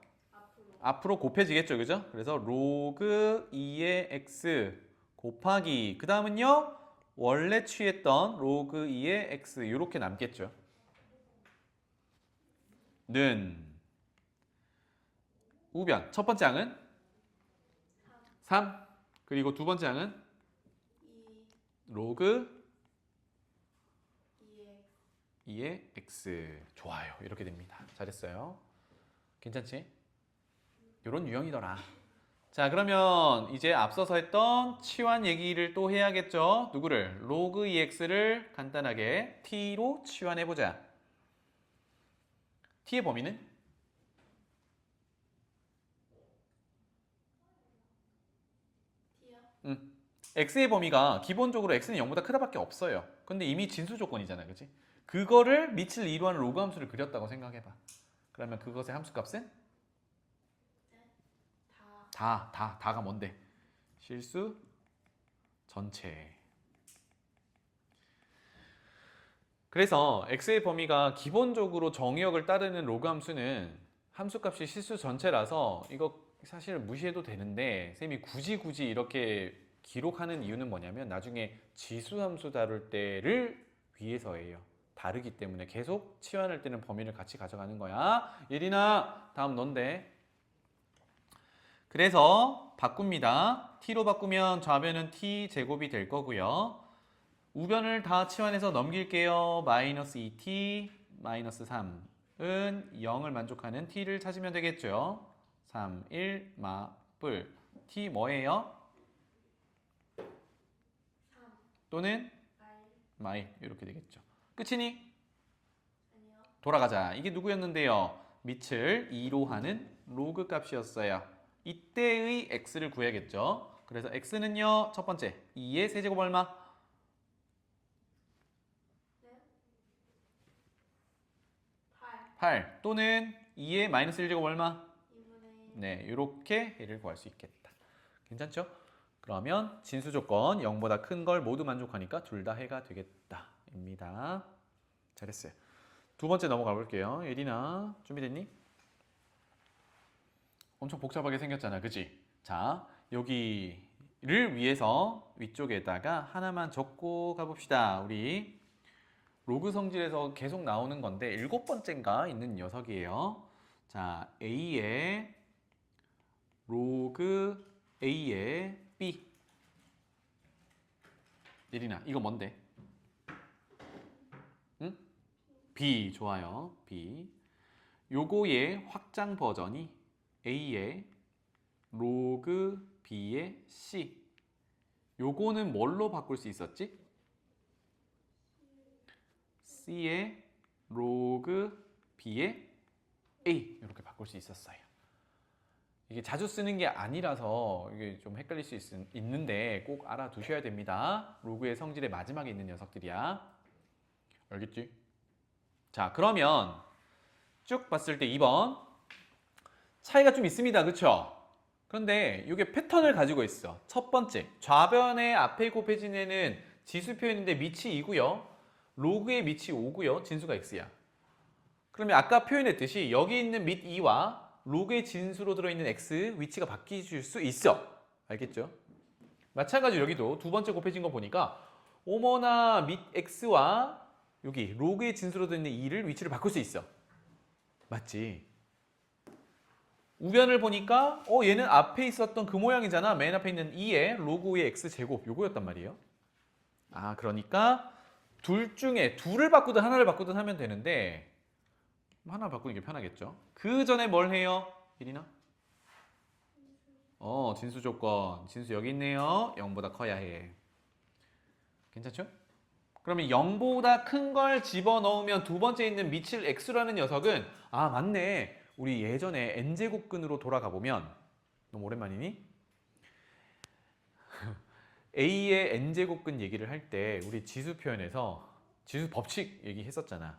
앞으로 곱해지겠죠, 그죠? 그래서 로그 2의 x 곱하기 그 다음은요 원래 취했던 로그 2의 x 이렇게 남겠죠. 는 우변 첫 번째 항은 3 그리고 두 번째 항은 로그 2의 x 좋아요. 이렇게 됩니다. 잘했어요. 괜찮지? 이런 유형이더라. 자 그러면 이제 앞서서 했던 치환 얘기를 또 해야겠죠. 누구를? 로그 2x를 간단하게 t로 치환해보자. t의 범위는? x의 범위가 기본적으로 x는 0보다 크다밖에 없어요. 근데 이미 진수 조건이잖아, 그렇지? 그거를 밑을 2로 하는 로그 함수를 그렸다고 생각해봐. 그러면 그것의 함수값은? 다가 뭔데? 실수 전체. 그래서 x의 범위가 기본적으로 정의역을 따르는 로그 함수는 함수값이 실수 전체라서 이거 사실 무시해도 되는데 쌤이 굳이 이렇게 기록하는 이유는 뭐냐면 나중에 지수 함수 다룰 때를 위해서예요. 다르기 때문에 계속 치환할 때는 범위를 같이 가져가는 거야. 예린아 다음 넌데. 그래서 바꿉니다. t로 바꾸면 좌변은 t 제곱이 될 거고요. 우변을 다 치환해서 넘길게요. 마이너스 2t 마이너스 3은 0을 만족하는 t를 찾으면 되겠죠. 3, 1, 마뿔 t 뭐예요? 또는 마일 이렇게 되겠죠. 끝이니? 돌아가자. 이게 누구였는데요? 밑을 2로 하는 로그 값이었어요. 이때의 x를 구해야겠죠. 그래서 x는요. 첫 번째 2의 세제곱 얼마? 8 또는 2의 마이너스 1제곱 얼마? 네, 이렇게 해를 구할 수 있겠다. 괜찮죠? 그러면 진수 조건 0보다 큰 걸 모두 만족하니까 둘 다 해가 되겠다 입니다. 잘했어요. 두 번째 넘어가 볼게요. 예린아 준비됐니? 엄청 복잡하게 생겼잖아, 그치? 자, 여기를 위해서 위쪽에다가 하나만 적고 가봅시다. 우리 로그 성질에서 계속 나오는 건데 7번째인가 있는 녀석이에요. 자, A의 로그 A의 B. 예린아, 이거 뭔데? 응? B, 좋아요. B. 요거의 확장 버전이 A의 로그 B의 C. 요거는 뭘로 바꿀 수 있었지? C의 로그 B의 A 이렇게 바꿀 수 있었어요. 이게 자주 쓰는 게 아니라서 이게 좀 헷갈릴 수 있는데 꼭 알아두셔야 됩니다. 로그의 성질의 마지막에 있는 녀석들이야. 알겠지? 자, 그러면 쭉 봤을 때 2번 차이가 좀 있습니다. 그렇죠? 그런데 이게 패턴을 가지고 있어. 첫 번째, 좌변의 앞에 곱해진 애는 지수 표현인데 밑이 2고요. 로그의 밑이 5고요. 진수가 x야. 그러면 아까 표현했듯이 여기 있는 밑 2와 로그의 진수로 들어있는 x 위치가 바뀌실 수 있어. 알겠죠? 마찬가지로 여기도 두 번째 곱해진 거 보니까 오머나 밑 x와 여기 로그의 진수로 되어 있는 2를 위치를 바꿀 수 있어. 맞지? 우변을 보니까 얘는 앞에 있었던 그 모양이잖아. 맨 앞에 있는 2의 로그 5의 x제곱 요거였단 말이에요. 아, 그러니까 둘 중에 둘을 바꾸든 하나를 바꾸든 하면 되는데 하나 바꾸는 게 편하겠죠. 그 전에 뭘 해요? 이리나? 진수 조건. 진수 여기 있네요. 0보다 커야 해. 괜찮죠? 그러면 0보다 큰 걸 집어넣으면 두 번째 있는 미칠 x라는 녀석은 아, 맞네. 우리 예전에 n제곱근으로 돌아가 보면 너무 오랜만이니? a의 n제곱근 얘기를 할 때 우리 지수 표현에서 지수 법칙 얘기했었잖아.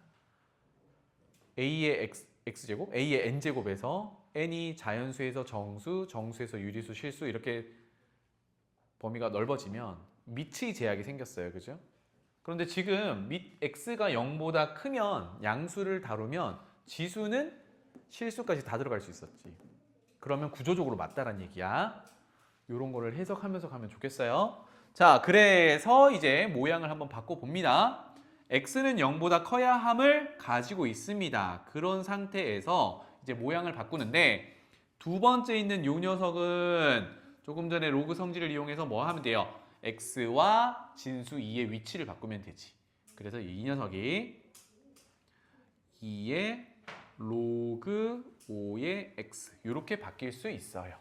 a의 x제곱, a의 n제곱에서 n이 자연수에서 정수, 정수에서 유리수, 실수 이렇게 범위가 넓어지면 밑의 제약이 생겼어요. 그죠? 그런데 지금 밑 x가 0보다 크면 양수를 다루면 지수는 실수까지 다 들어갈 수 있었지. 그러면 구조적으로 맞다란 얘기야. 이런 거를 해석하면서 가면 좋겠어요. 자, 그래서 이제 모양을 한번 바꿔봅니다. x는 0보다 커야 함을 가지고 있습니다. 그런 상태에서 이제 모양을 바꾸는데 두 번째 있는 요 녀석은 조금 전에 로그 성질을 이용해서 뭐 하면 돼요? x와 진수 2의 위치를 바꾸면 되지. 그래서 이 녀석이 2의 로그 5의 x 이렇게 바뀔 수 있어요.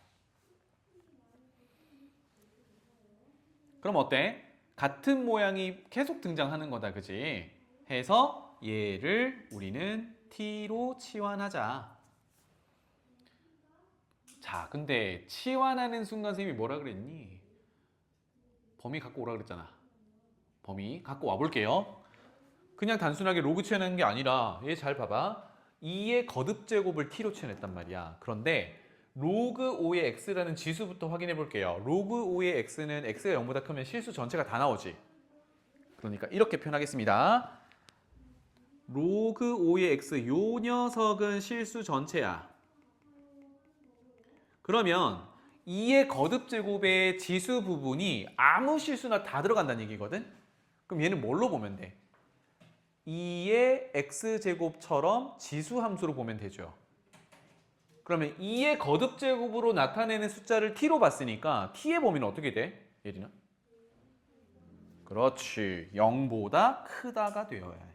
그럼 어때? 같은 모양이 계속 등장하는 거다, 그지? 해서 얘를 우리는 t로 치환하자. 자, 근데 치환하는 순간 선생님이 뭐라 그랬니? 범위 갖고 오라 그랬잖아. 범위 갖고 와볼게요. 그냥 단순하게 로그 치환하는 게 아니라 얘 잘 봐봐. 2의 거듭 제곱을 t로 치환했단 말이야. 그런데 로그 5의 x라는 지수부터 확인해 볼게요. 로그 5의 x는 x가 0보다 크면 실수 전체가 다 나오지. 그러니까 이렇게 표현하겠습니다. 로그 5의 x 요 녀석은 실수 전체야. 그러면 2의 거듭 제곱의 지수 부분이 아무 실수나 다 들어간다는 얘기거든. 그럼 얘는 뭘로 보면 돼? 2의 x제곱처럼 지수 함수로 보면 되죠. 그러면 2의 거듭 제곱으로 나타내는 숫자를 t로 봤으니까 t의 범위는 어떻게 돼? 예린아? 그렇지. 0보다 크다가 되어야 해.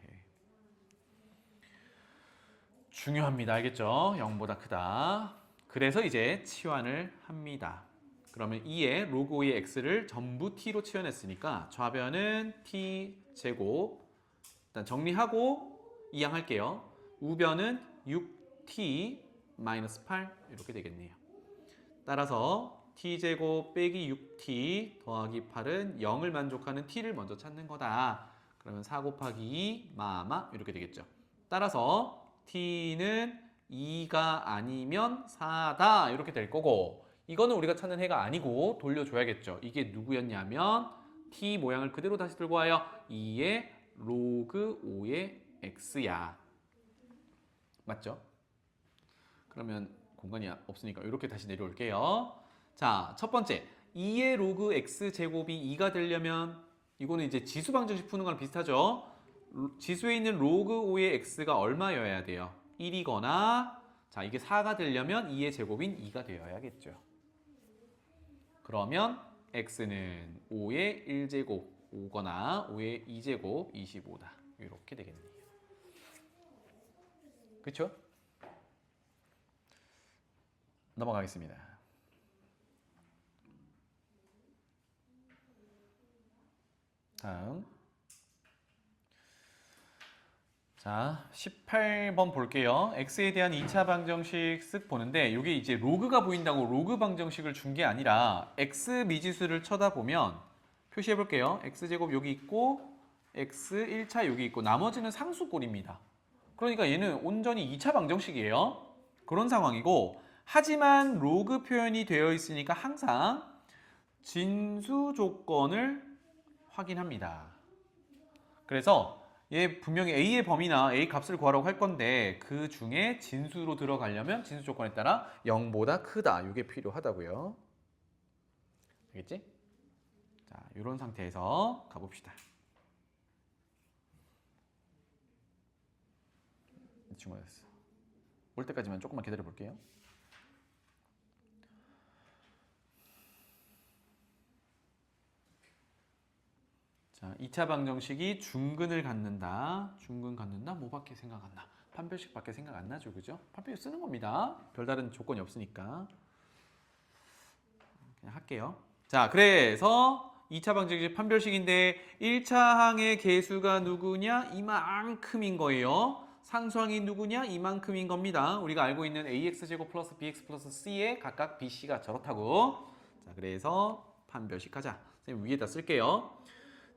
중요합니다. 알겠죠? 0보다 크다. 그래서 이제 치환을 합니다. 그러면 2의 로그 5의 x를 전부 t로 치환했으니까 좌변은 t제곱. 일단 정리하고 이항할게요. 우변은 6t 마이너스 8 이렇게 되겠네요. 따라서 t제곱 빼기 6t 더하기 8은 0을 만족하는 t를 먼저 찾는 거다. 그러면 4 곱하기 2 마마 이렇게 되겠죠. 따라서 t는 2가 아니면 4다 이렇게 될 거고 이거는 우리가 찾는 해가 아니고 돌려줘야겠죠. 이게 누구였냐면 t 모양을 그대로 다시 들고 와요. 2의 로그 5의 x야. 맞죠? 그러면 공간이 없으니까 이렇게 다시 내려올게요. 자, 첫 번째 2의 로그 x 제곱이 2가 되려면 이거는 이제 지수 방정식 푸는 거랑 비슷하죠. 지수에 있는 로그 5의 x가 얼마여야 돼요? 1이거나 자, 이게 4가 되려면 2의 제곱인 2가 되어야겠죠. 그러면 x는 5의 1제곱 5거나 5의 2제곱 25다. 이렇게 되겠네요. 그렇죠? 넘어가겠습니다. 다음 자, 18번 볼게요. x에 대한 2차 방정식 쓱 보는데 이게 이제 로그가 보인다고 로그 방정식을 준 게 아니라 x 미지수를 쳐다보면 표시해 볼게요. x제곱 여기 있고 x 1차 여기 있고 나머지는 상수꼴입니다. 그러니까 얘는 온전히 2차 방정식이에요. 그런 상황이고 하지만 로그 표현이 되어 있으니까 항상 진수 조건을 확인합니다. 그래서 얘 분명히 a의 범위나 a 값을 구하라고 할 건데 그 중에 진수로 들어가려면 진수 조건에 따라 0보다 크다. 이게 필요하다고요. 알겠지? 자, 이런 상태에서 가봅시다. 대충 맞았어. 올 때까지만 조금만 기다려 볼게요. 자, 2차 방정식이 중근을 갖는다. 중근 갖는다? 뭐밖에 생각 안 나? 판별식밖에 생각 안 나죠, 그죠? 판별식 쓰는 겁니다. 별다른 조건이 없으니까. 그냥 할게요. 자, 그래서 2차 방정식 판별식인데 1차 항의 개수가 누구냐? 이만큼인 거예요. 상수항이 누구냐? 이만큼인 겁니다. 우리가 알고 있는 ax제곱 플러스 bx 플러스 c에 각각 bc가 저렇다고. 자, 그래서 판별식 하자. 선생님 위에다 쓸게요.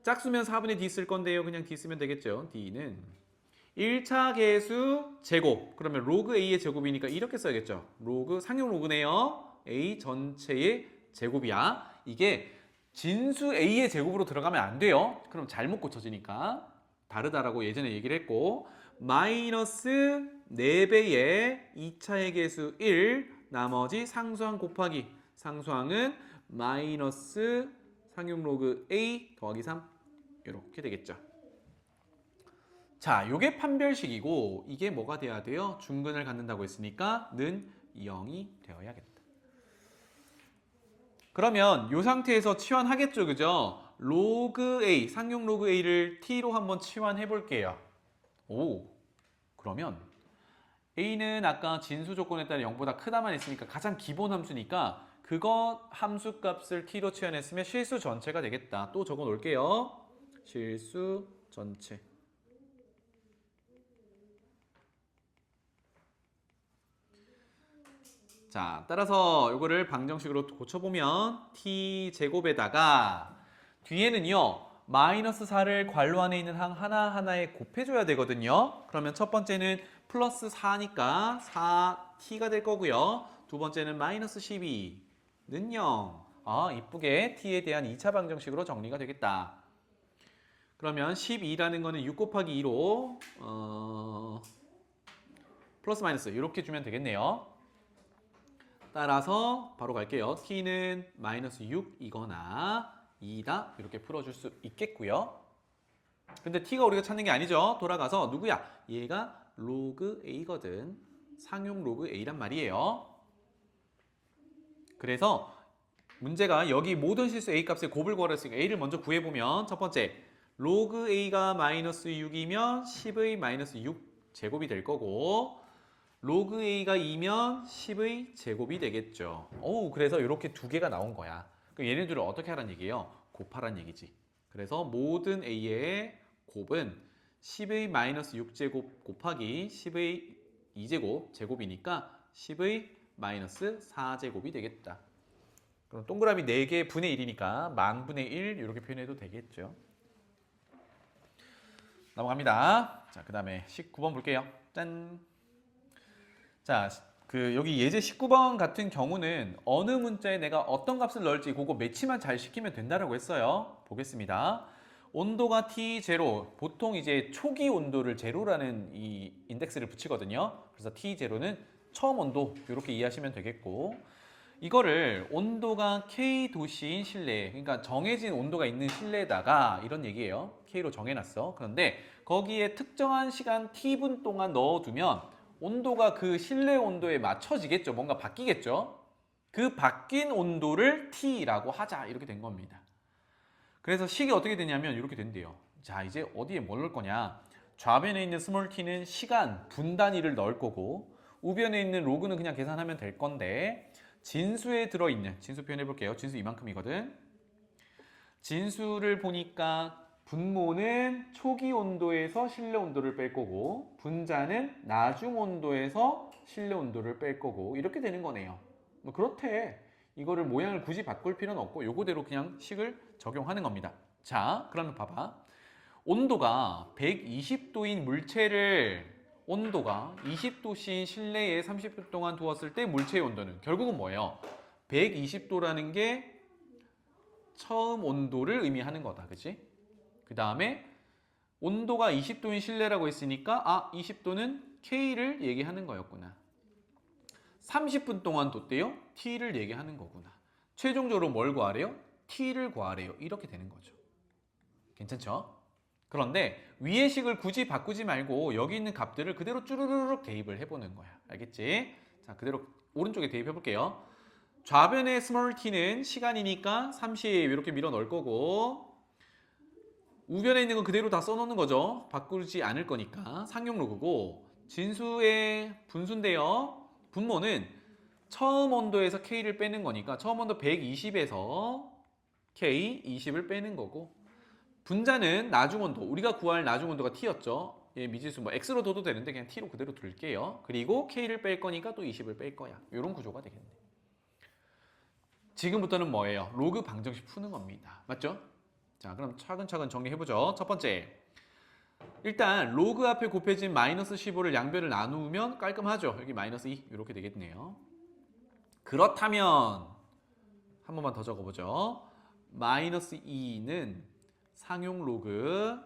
짝수면 4분의 d 쓸 건데요. 그냥 d 쓰면 되겠죠. d는 1차 개수 제곱. 그러면 로그 a의 제곱이니까 이렇게 써야겠죠. 로그 상용 로그네요. a 전체의 제곱이야. 이게 진수 a의 제곱으로 들어가면 안 돼요. 그럼 잘못 고쳐지니까. 다르다라고 예전에 얘기를 했고 마이너스 4배의 2차의 개수 1 나머지 상수항 곱하기 상수항은 마이너스 상용 로그 a 더하기 3 이렇게 되겠죠. 자, 요게 판별식이고 이게 뭐가 돼야 돼요? 중근을 갖는다고 했으니까 는 0이 되어야겠다. 그러면 이 상태에서 치환하겠죠, 그죠? 로그 a, 상용 로그 a를 t로 한번 치환해 볼게요. 오, 그러면 a는 아까 진수 조건에 따라 0보다 크다만 했으니까 가장 기본 함수니까 그거 함수 값을 t로 치환했으면 실수 전체가 되겠다. 또 적어 놓을게요. 실수 전체. 자, 따라서 이거를 방정식으로 고쳐보면 t제곱에다가 뒤에는요 마이너스 4를 괄호 안에 있는 항 하나하나에 곱해줘야 되거든요. 그러면 첫 번째는 플러스 4니까 4t가 될 거고요. 두 번째는 마이너스 12는 0. 이쁘게 t에 대한 2차 방정식으로 정리가 되겠다. 그러면 12라는 거는 6 곱하기 2로 플러스 마이너스 이렇게 주면 되겠네요. 따라서 바로 갈게요. t는 마이너스 6이거나 2다 이렇게 풀어줄 수 있겠고요. 근데 t가 우리가 찾는 게 아니죠. 돌아가서 누구야? 얘가 로그 a거든. 상용 로그 a란 말이에요. 그래서 문제가 여기 모든 실수 a 값의 곱을 구하랬으니까 a를 먼저 구해보면 첫 번째 로그 a가 마이너스 6이면 10의 마이너스 6 제곱이 될 거고 로그 a가 2면 10의 제곱이 되겠죠. 그래서 이렇게 두 개가 나온 거야. 그럼 얘네들을 어떻게 하란 얘기예요? 곱하란 얘기지. 그래서 모든 a의 곱은 10의 마이너스 6제곱 곱하기 10의 2제곱 제곱이니까 10의 마이너스 4제곱이 되겠다. 그럼 동그라미 4개 분의 1이니까 만분의 1 이렇게 표현해도 되겠죠. 넘어갑니다. 자, 그 다음에 19번 볼게요. 짠. 자, 여기 예제 19번 같은 경우는 어느 문자에 내가 어떤 값을 넣을지 그거 매치만 잘 시키면 된다라고 했어요. 보겠습니다. 온도가 T0, 보통 이제 초기 온도를 제로라는 이 인덱스를 붙이거든요. 그래서 T0는 처음 온도 이렇게 이해하시면 되겠고 이거를 온도가 K 도시인 실내, 그러니까 정해진 온도가 있는 실내에다가 이런 얘기예요. K로 정해놨어. 그런데 거기에 특정한 시간 T분 동안 넣어두면 온도가 그 실내 온도에 맞춰지겠죠. 뭔가 바뀌겠죠. 그 바뀐 온도를 T라고 하자 이렇게 된 겁니다. 그래서 식이 어떻게 되냐면 이렇게 된대요. 자, 이제 어디에 뭘 넣을 거냐. 좌변에 있는 스몰 t는 시간, 분 단위를 넣을 거고 우변에 있는 로그는 그냥 계산하면 될 건데 진수에 들어있는, 진수 표현해 볼게요. 진수 이만큼이거든. 진수를 보니까 분모는 초기 온도에서 실내 온도를 뺄 거고 분자는 나중 온도에서 실내 온도를 뺄 거고 이렇게 되는 거네요. 뭐 그렇대. 이거를 모양을 굳이 바꿀 필요는 없고 요거대로 그냥 식을 적용하는 겁니다. 자, 그러면 봐봐. 온도가 120도인 물체를 온도가 20도씨인 실내에 30분 동안 두었을 때 물체의 온도는 결국은 뭐예요? 120도라는 게 처음 온도를 의미하는 거다. 그치? 그 다음에 온도가 20도인 실내라고 했으니까 20도는 K를 얘기하는 거였구나. 30분 동안 뒀대요? T를 얘기하는 거구나. 최종적으로 뭘 구하래요? T를 구하래요. 이렇게 되는 거죠. 괜찮죠? 그런데 위의 식을 굳이 바꾸지 말고 여기 있는 값들을 그대로 쭈루루룩 대입을 해보는 거야. 알겠지? 자, 그대로 오른쪽에 대입해 볼게요. 좌변의 스몰 t는 시간이니까 30 이렇게 밀어 넣을 거고, 우변에 있는 건 그대로 다 써놓는 거죠. 바꾸지 않을 거니까. 상용 로그고, 진수의 분수인데요. 분모는 처음 온도에서 K를 빼는 거니까 처음 온도 120에서 K 20을 빼는 거고, 분자는 나중 온도, 우리가 구할 나중 온도가 T였죠. 얘 미지수 뭐 X로 둬도 되는데 그냥 T로 그대로 둘게요. 그리고 K를 뺄 거니까 또 20을 뺄 거야. 이런 구조가 되겠네. 지금부터는 뭐예요? 로그 방정식 푸는 겁니다. 맞죠? 자, 그럼 차근차근 정리해보죠. 첫 번째, 일단 로그 앞에 곱해진 마이너스 15를 양변을 나누면 깔끔하죠. 여기 마이너스 2 이렇게 되겠네요. 그렇다면 한 번만 더 적어보죠. 마이너스 2는 상용 로그,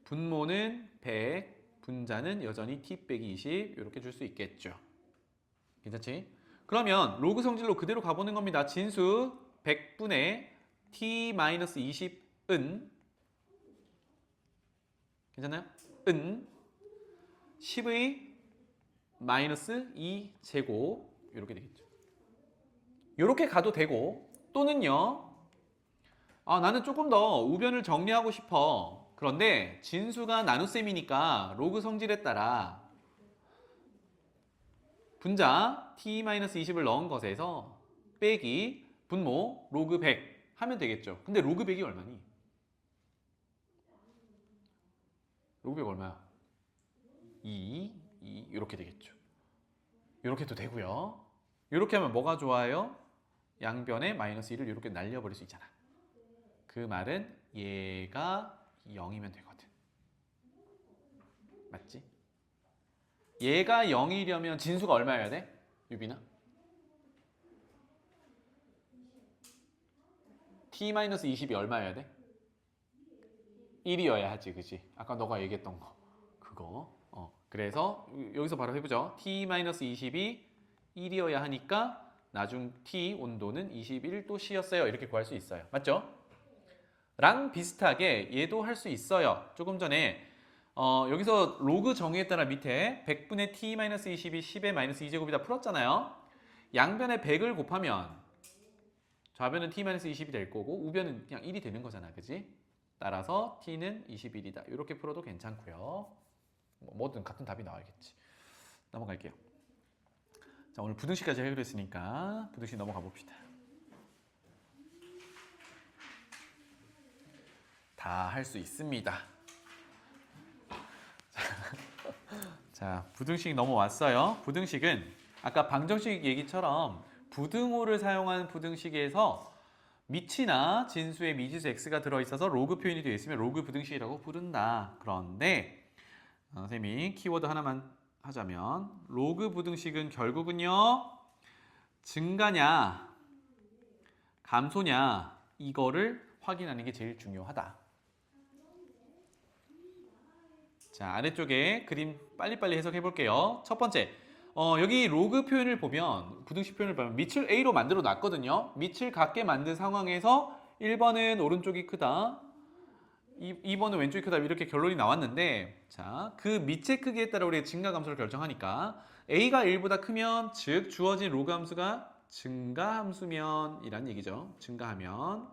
분모는 100, 분자는 여전히 t 빼기 20 이렇게 줄 수 있겠죠. 괜찮지? 그러면 로그 성질로 그대로 가보는 겁니다. 진수 100분의 t-20은 괜찮나요? 은 10의 마이너스 2제곱 이렇게 되겠죠. 이렇게 가도 되고, 또는요, 나는 조금 더 우변을 정리하고 싶어. 그런데 진수가 나눗셈이니까 로그 성질에 따라 분자 t-20을 넣은 것에서 빼기 분모 로그 100 하면 되겠죠. 근데 로그 100이 얼마니? 로그 100 얼마야? 2 이렇게 되겠죠. 이렇게 해도 되고요. 이렇게 하면 뭐가 좋아요? 양변에 마이너스 1을 이렇게 날려버릴 수 있잖아. 그 말은 얘가 0이면 되거든. 맞지? 얘가 0이려면 진수가 얼마여야 돼? 유빈아? t-20이 얼마여야 돼? 1이어야 하지, 그치? 아까 너가 얘기했던 거 그거. 그래서 여기서 바로 해보죠. t-20이 1이어야 하니까 나중 t 온도는 21도씨였어요. 이렇게 구할 수 있어요. 맞죠? 랑 비슷하게 얘도 할 수 있어요. 조금 전에 여기서 로그 정의에 따라 밑에 100분의 t-20이 10의 마이너스 2제곱이다 풀었잖아요. 양변에 100을 곱하면 좌변은 t-20이 될 거고 우변은 그냥 1이 되는 거잖아. 그지? 따라서 t는 21이다. 이렇게 풀어도 괜찮고요. 뭐든 같은 답이 나와야겠지. 넘어갈게요. 자, 오늘 부등식까지 해결했으니까 부등식 넘어가 봅시다. 다 할 수 있습니다. 자, 부등식 넘어왔어요. 부등식은 아까 방정식 얘기처럼 부등호를 사용한 부등식에서 미치나 진수에 미지수 x가 들어있어서 로그 표현이 되어 있으면 로그 부등식이라고 부른다. 그런데 선생님이 키워드 하나만 하자면 로그 부등식은 결국은요, 증가냐 감소냐 이거를 확인하는 게 제일 중요하다. 자, 아래쪽에 그림 빨리빨리 해석해 볼게요. 첫 번째, 여기 로그 표현을 보면, 부등식 표현을 보면 밑을 A로 만들어 놨거든요. 밑을 같게 만든 상황에서 1번은 오른쪽이 크다, 2번은 왼쪽이 크다, 이렇게 결론이 나왔는데, 자, 그 밑의 크기에 따라 우리가 증가 감소를 결정하니까 A가 1보다 크면, 즉 주어진 로그 함수가 증가 함수면 이란 얘기죠. 증가하면.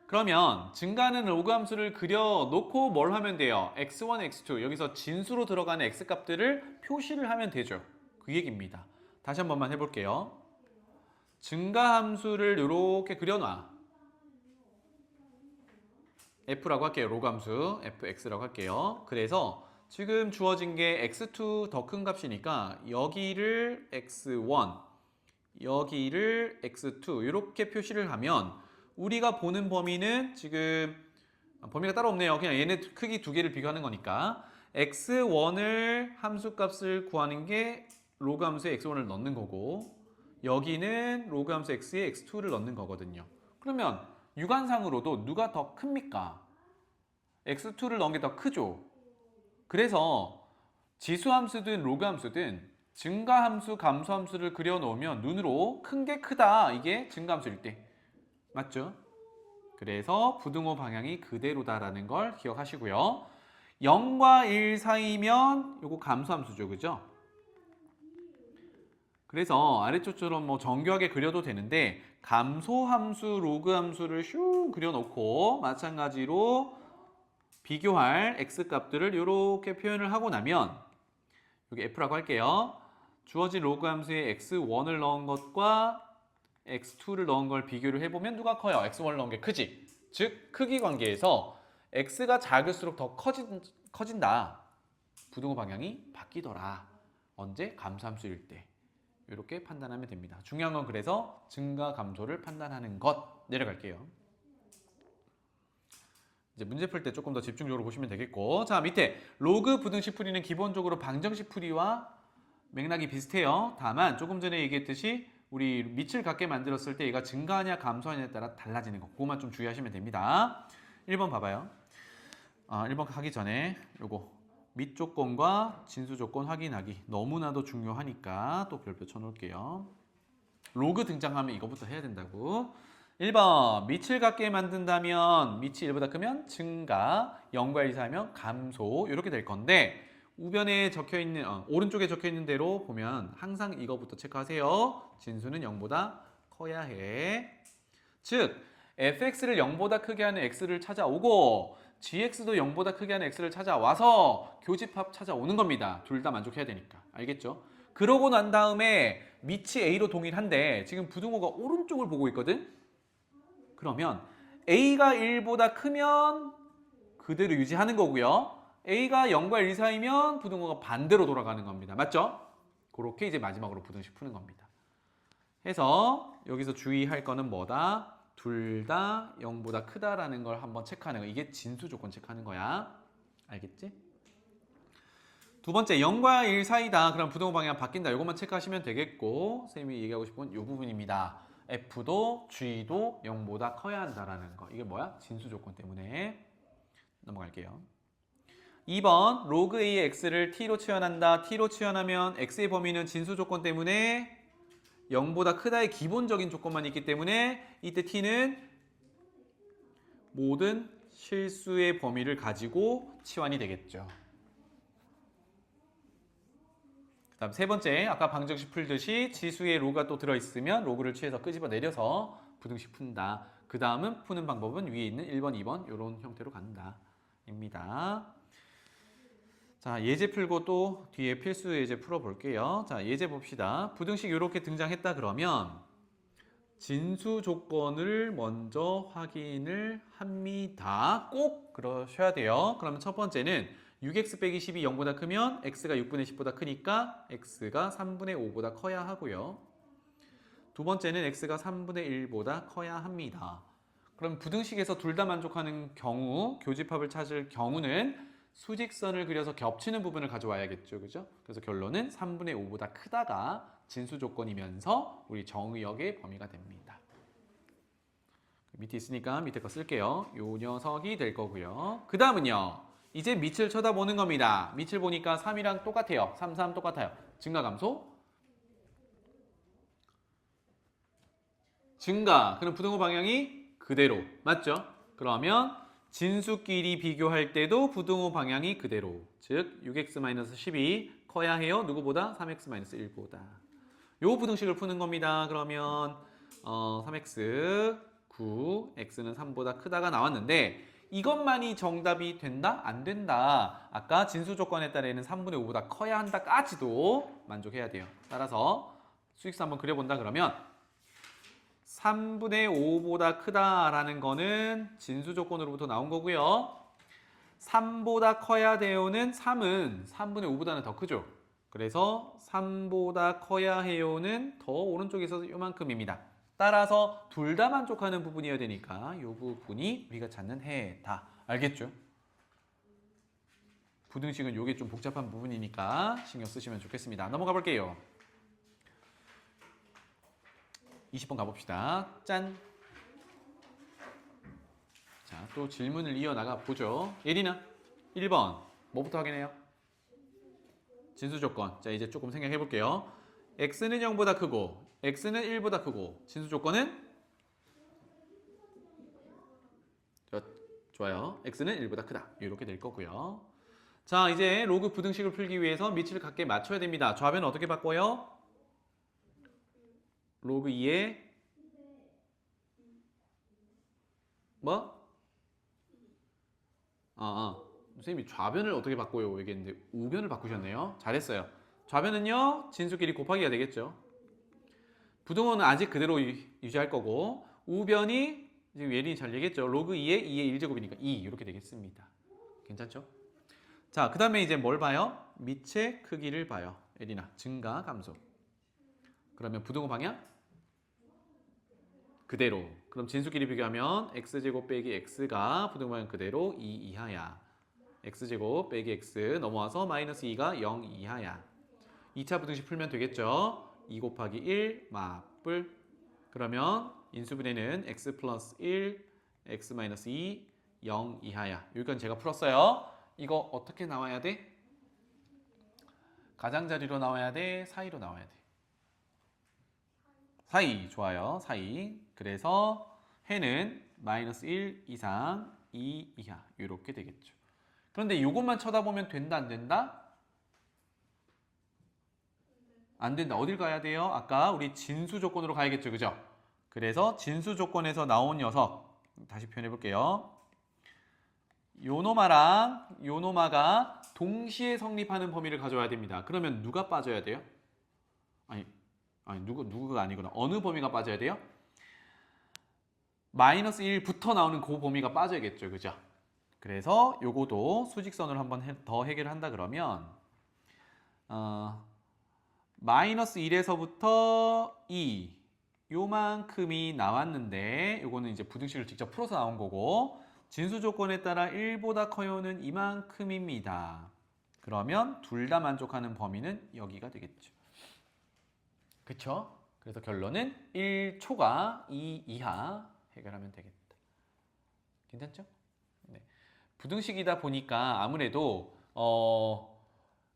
그러면 증가하는 로그 함수를 그려놓고 뭘 하면 돼요? x1, x2 여기서 진수로 들어가는 x값들을 표시를 하면 되죠. 그 얘기입니다. 다시 한 번만 해볼게요. 증가 함수를 이렇게 그려놔. f라고 할게요. 로그 함수 fx라고 할게요. 그래서 지금 주어진 게 x2 더 큰 값이니까 여기를 x1 여기를 x2 이렇게 표시를 하면 우리가 보는 범위는 지금 범위가 따로 없네요. 그냥 얘네 크기 두 개를 비교하는 거니까 x1을 함수값을 구하는 게 로그 함수에 x1을 넣는 거고 여기는 로그 함수 x에 x2를 넣는 거거든요. 그러면 유관상으로도 누가 더 큽니까? x2를 넣은 게 더 크죠. 그래서 지수함수든 로그 함수든 증가함수, 감소함수를 그려놓으면 눈으로 큰 게 크다. 이게 증가함수일 때. 맞죠? 그래서 부등호 방향이 그대로다라는 걸 기억하시고요. 0과 1 사이면 요거 감소함수죠. 그죠? 그래서 아래쪽처럼 뭐 정교하게 그려도 되는데 감소함수, 로그 함수를 슝 그려놓고 마찬가지로 비교할 x값들을 이렇게 표현을 하고 나면 여기 f라고 할게요. 주어진 로그 함수에 x1을 넣은 것과 x2를 넣은 걸 비교를 해보면 누가 커요? x1을 넣은 게 크지? 즉 크기 관계에서 x가 작을수록 더 커진다. 부등호 방향이 바뀌더라. 언제? 감소함수일 때. 이렇게 판단하면 됩니다. 중요한 건 그래서 증가 감소를 판단하는 것. 내려갈게요. 이제 문제 풀 때 조금 더 집중적으로 보시면 되겠고, 자 밑에 로그 부등식 풀이는 기본적으로 방정식 풀이와 맥락이 비슷해요. 다만 조금 전에 얘기했듯이 우리 밑을 갖게 만들었을 때 얘가 증가하냐 감소하냐에 따라 달라지는 거, 그것만 좀 주의하시면 됩니다. 1번 봐봐요. 1번 하기 전에 요거 밑 조건과 진수 조건 확인하기 너무나도 중요하니까 또 별표 쳐놓을게요. 로그 등장하면 이거부터 해야 된다고. 1번 밑을 같게 만든다면 밑이 1보다 크면 증가, 0과 1 사이면 감소 이렇게 될 건데 우변에 적혀있는 오른쪽에 적혀있는 대로 보면 항상 이거부터 체크하세요. 진수는 0보다 커야 해. 즉 fx를 0보다 크게 하는 x를 찾아오고 gx도 0보다 크게 하는 x를 찾아와서 교집합 찾아오는 겁니다. 둘 다 만족해야 되니까. 알겠죠? 그러고 난 다음에 밑이 a로 동일한데 지금 부등호가 오른쪽을 보고 있거든? 그러면 a가 1보다 크면 그대로 유지하는 거고요. a가 0과 1 사이면 부등호가 반대로 돌아가는 겁니다. 맞죠? 그렇게 이제 마지막으로 부등식 푸는 겁니다. 해서 여기서 주의할 거는 뭐다? 둘 다 0보다 크다라는 걸 한번 체크하는 거. 이게 진수 조건 체크하는 거야. 알겠지? 두 번째 0과 1 사이다. 그럼 부등호 방향 바뀐다. 이것만 체크하시면 되겠고 선생님이 얘기하고 싶은 이 부분입니다. F도 G도 0보다 커야 한다라는 거. 이게 뭐야? 진수 조건 때문에. 넘어갈게요. 2번 로그 A의 X를 T로 치환한다. T로 치환하면 X의 범위는 진수 조건 때문에 0보다 크다의 기본적인 조건만 있기 때문에 이때 T는 모든 실수의 범위를 가지고 치환이 되겠죠. 그 다음 세 번째, 아까 방정식 풀듯이 지수에 로가 또 들어있으면 로그를 취해서 끄집어 내려서 부등식 푼다. 그 다음은 푸는 방법은 위에 있는 1번, 2번 이런 형태로 간다. 입니다. 자, 예제 풀고 또 뒤에 필수 예제 풀어볼게요. 자, 예제 봅시다. 부등식 이렇게 등장했다 그러면 진수 조건을 먼저 확인을 합니다. 꼭 그러셔야 돼요. 그러면 첫 번째는 6x 빼기 10이 0보다 크면 x가 6분의 10보다 크니까 x가 3분의 5보다 커야 하고요. 두 번째는 x가 3분의 1보다 커야 합니다. 그럼 부등식에서 둘 다 만족하는 경우, 교집합을 찾을 경우는 수직선을 그려서 겹치는 부분을 가져와야겠죠. 그죠? 그래서 결론은 3분의 5보다 크다가 진수 조건이면서 우리 정의역의 범위가 됩니다. 밑에 있으니까 밑에 거 쓸게요. 요 녀석이 될 거고요. 그 다음은요. 이제 밑을 쳐다보는 겁니다. 밑을 보니까 3이랑 똑같아요. 3, 3 똑같아요. 증가, 감소? 증가. 그럼 부등호 방향이 그대로. 맞죠? 그러면 진수끼리 비교할 때도 부등호 방향이 그대로. 즉 6x-12 커야 해요. 누구보다? 3x-1보다. 요 부등식을 푸는 겁니다. 그러면 3x 9, x는 3보다 크다가 나왔는데 이것만이 정답이 된다? 안 된다. 아까 진수 조건에 따르는 3분의 5보다 커야 한다까지도 만족해야 돼요. 따라서 수직수 한번 그려본다 그러면 3분의 5보다 크다라는 거는 진수 조건으로부터 나온 거고요. 3보다 커야 돼요는 3은 3분의 5보다는 더 크죠. 그래서 3보다 커야 해요는 더 오른쪽에서 요만큼입니다. 따라서 둘 다 만족하는 부분이어야 되니까 이 부분이 우리가 찾는 해다. 알겠죠? 부등식은 이게 좀 복잡한 부분이니까 신경 쓰시면 좋겠습니다. 넘어가 볼게요. 20번 가봅시다. 짠! 자, 또 질문을 이어나가 보죠. 예린아, 1번 뭐부터 확인해요? 진수 조건. 자, 이제 조금 생각해 볼게요. x는 0보다 크고 x는 1보다 크고 진수 조건은 좋아요. x는 1보다 크다. 이렇게 될 거고요. 자, 이제 로그 부등식을 풀기 위해서 밑을 각게 맞춰야 됩니다. 좌변은 어떻게 바꿔요? 로그 2에 뭐? 선생님이 좌변을 어떻게 바꿔요? 얘기했는데 우변을 바꾸셨네요. 잘했어요. 좌변은요, 진수끼리 곱하기가 되겠죠. 부등호는 아직 그대로 유지할 거고, 우변이 지금 예린이 잘 얘기했죠. 로그 2에 2의 1제곱이니까 2 이렇게 되겠습니다. 괜찮죠? 자, 그 다음에 이제 뭘 봐요? 밑의 크기를 봐요. 예린아, 증가, 감소. 그러면 부등호 방향? 그대로. 그럼 진수끼리 비교하면 x제곱 빼기 x가 부등호 방향 그대로 2 이하야. x제곱 빼기 x 넘어와서 마이너스 2가 0 이하야. 2차 부등식 풀면 되겠죠? 2 곱하기 1 맞불. 그러면 인수분해는 x 플러스 1, x 마이너스 2, 0 이하야. 여기까지 제가 풀었어요. 이거 어떻게 나와야 돼? 가장자리로 나와야 돼? 사이로 나와야 돼? 사이. 좋아요. 사이. 그래서 해는 마이너스 1 이상 2 이하 이렇게 되겠죠. 그런데 이것만 쳐다보면 된다 안 된다? 안 된다. 어딜 가야 돼요? 아까 우리 진수 조건으로 가야겠죠. 그죠? 그래서 진수 조건에서 나온 녀석 다시 표현해 볼게요. 요노마랑 요노마가 동시에 성립하는 범위를 가져와야 됩니다. 그러면 누가 빠져야 돼요? 아니 누구가 아니구나. 어느 범위가 빠져야 돼요? 마이너스 1부터 나오는 그 범위가 빠져야겠죠. 그죠? 그래서 요거도 수직선으로 한번 더 해결한다 그러면 마이너스 1에서부터 2 요만큼이 나왔는데 요거는 이제 부등식을 직접 풀어서 나온 거고 진수 조건에 따라 1보다 커요는 이만큼입니다. 그러면 둘 다 만족하는 범위는 여기가 되겠죠. 그쵸? 그래서 결론은 1초가 2 이하 해결하면 되겠다. 괜찮죠? 네. 부등식이다 보니까 아무래도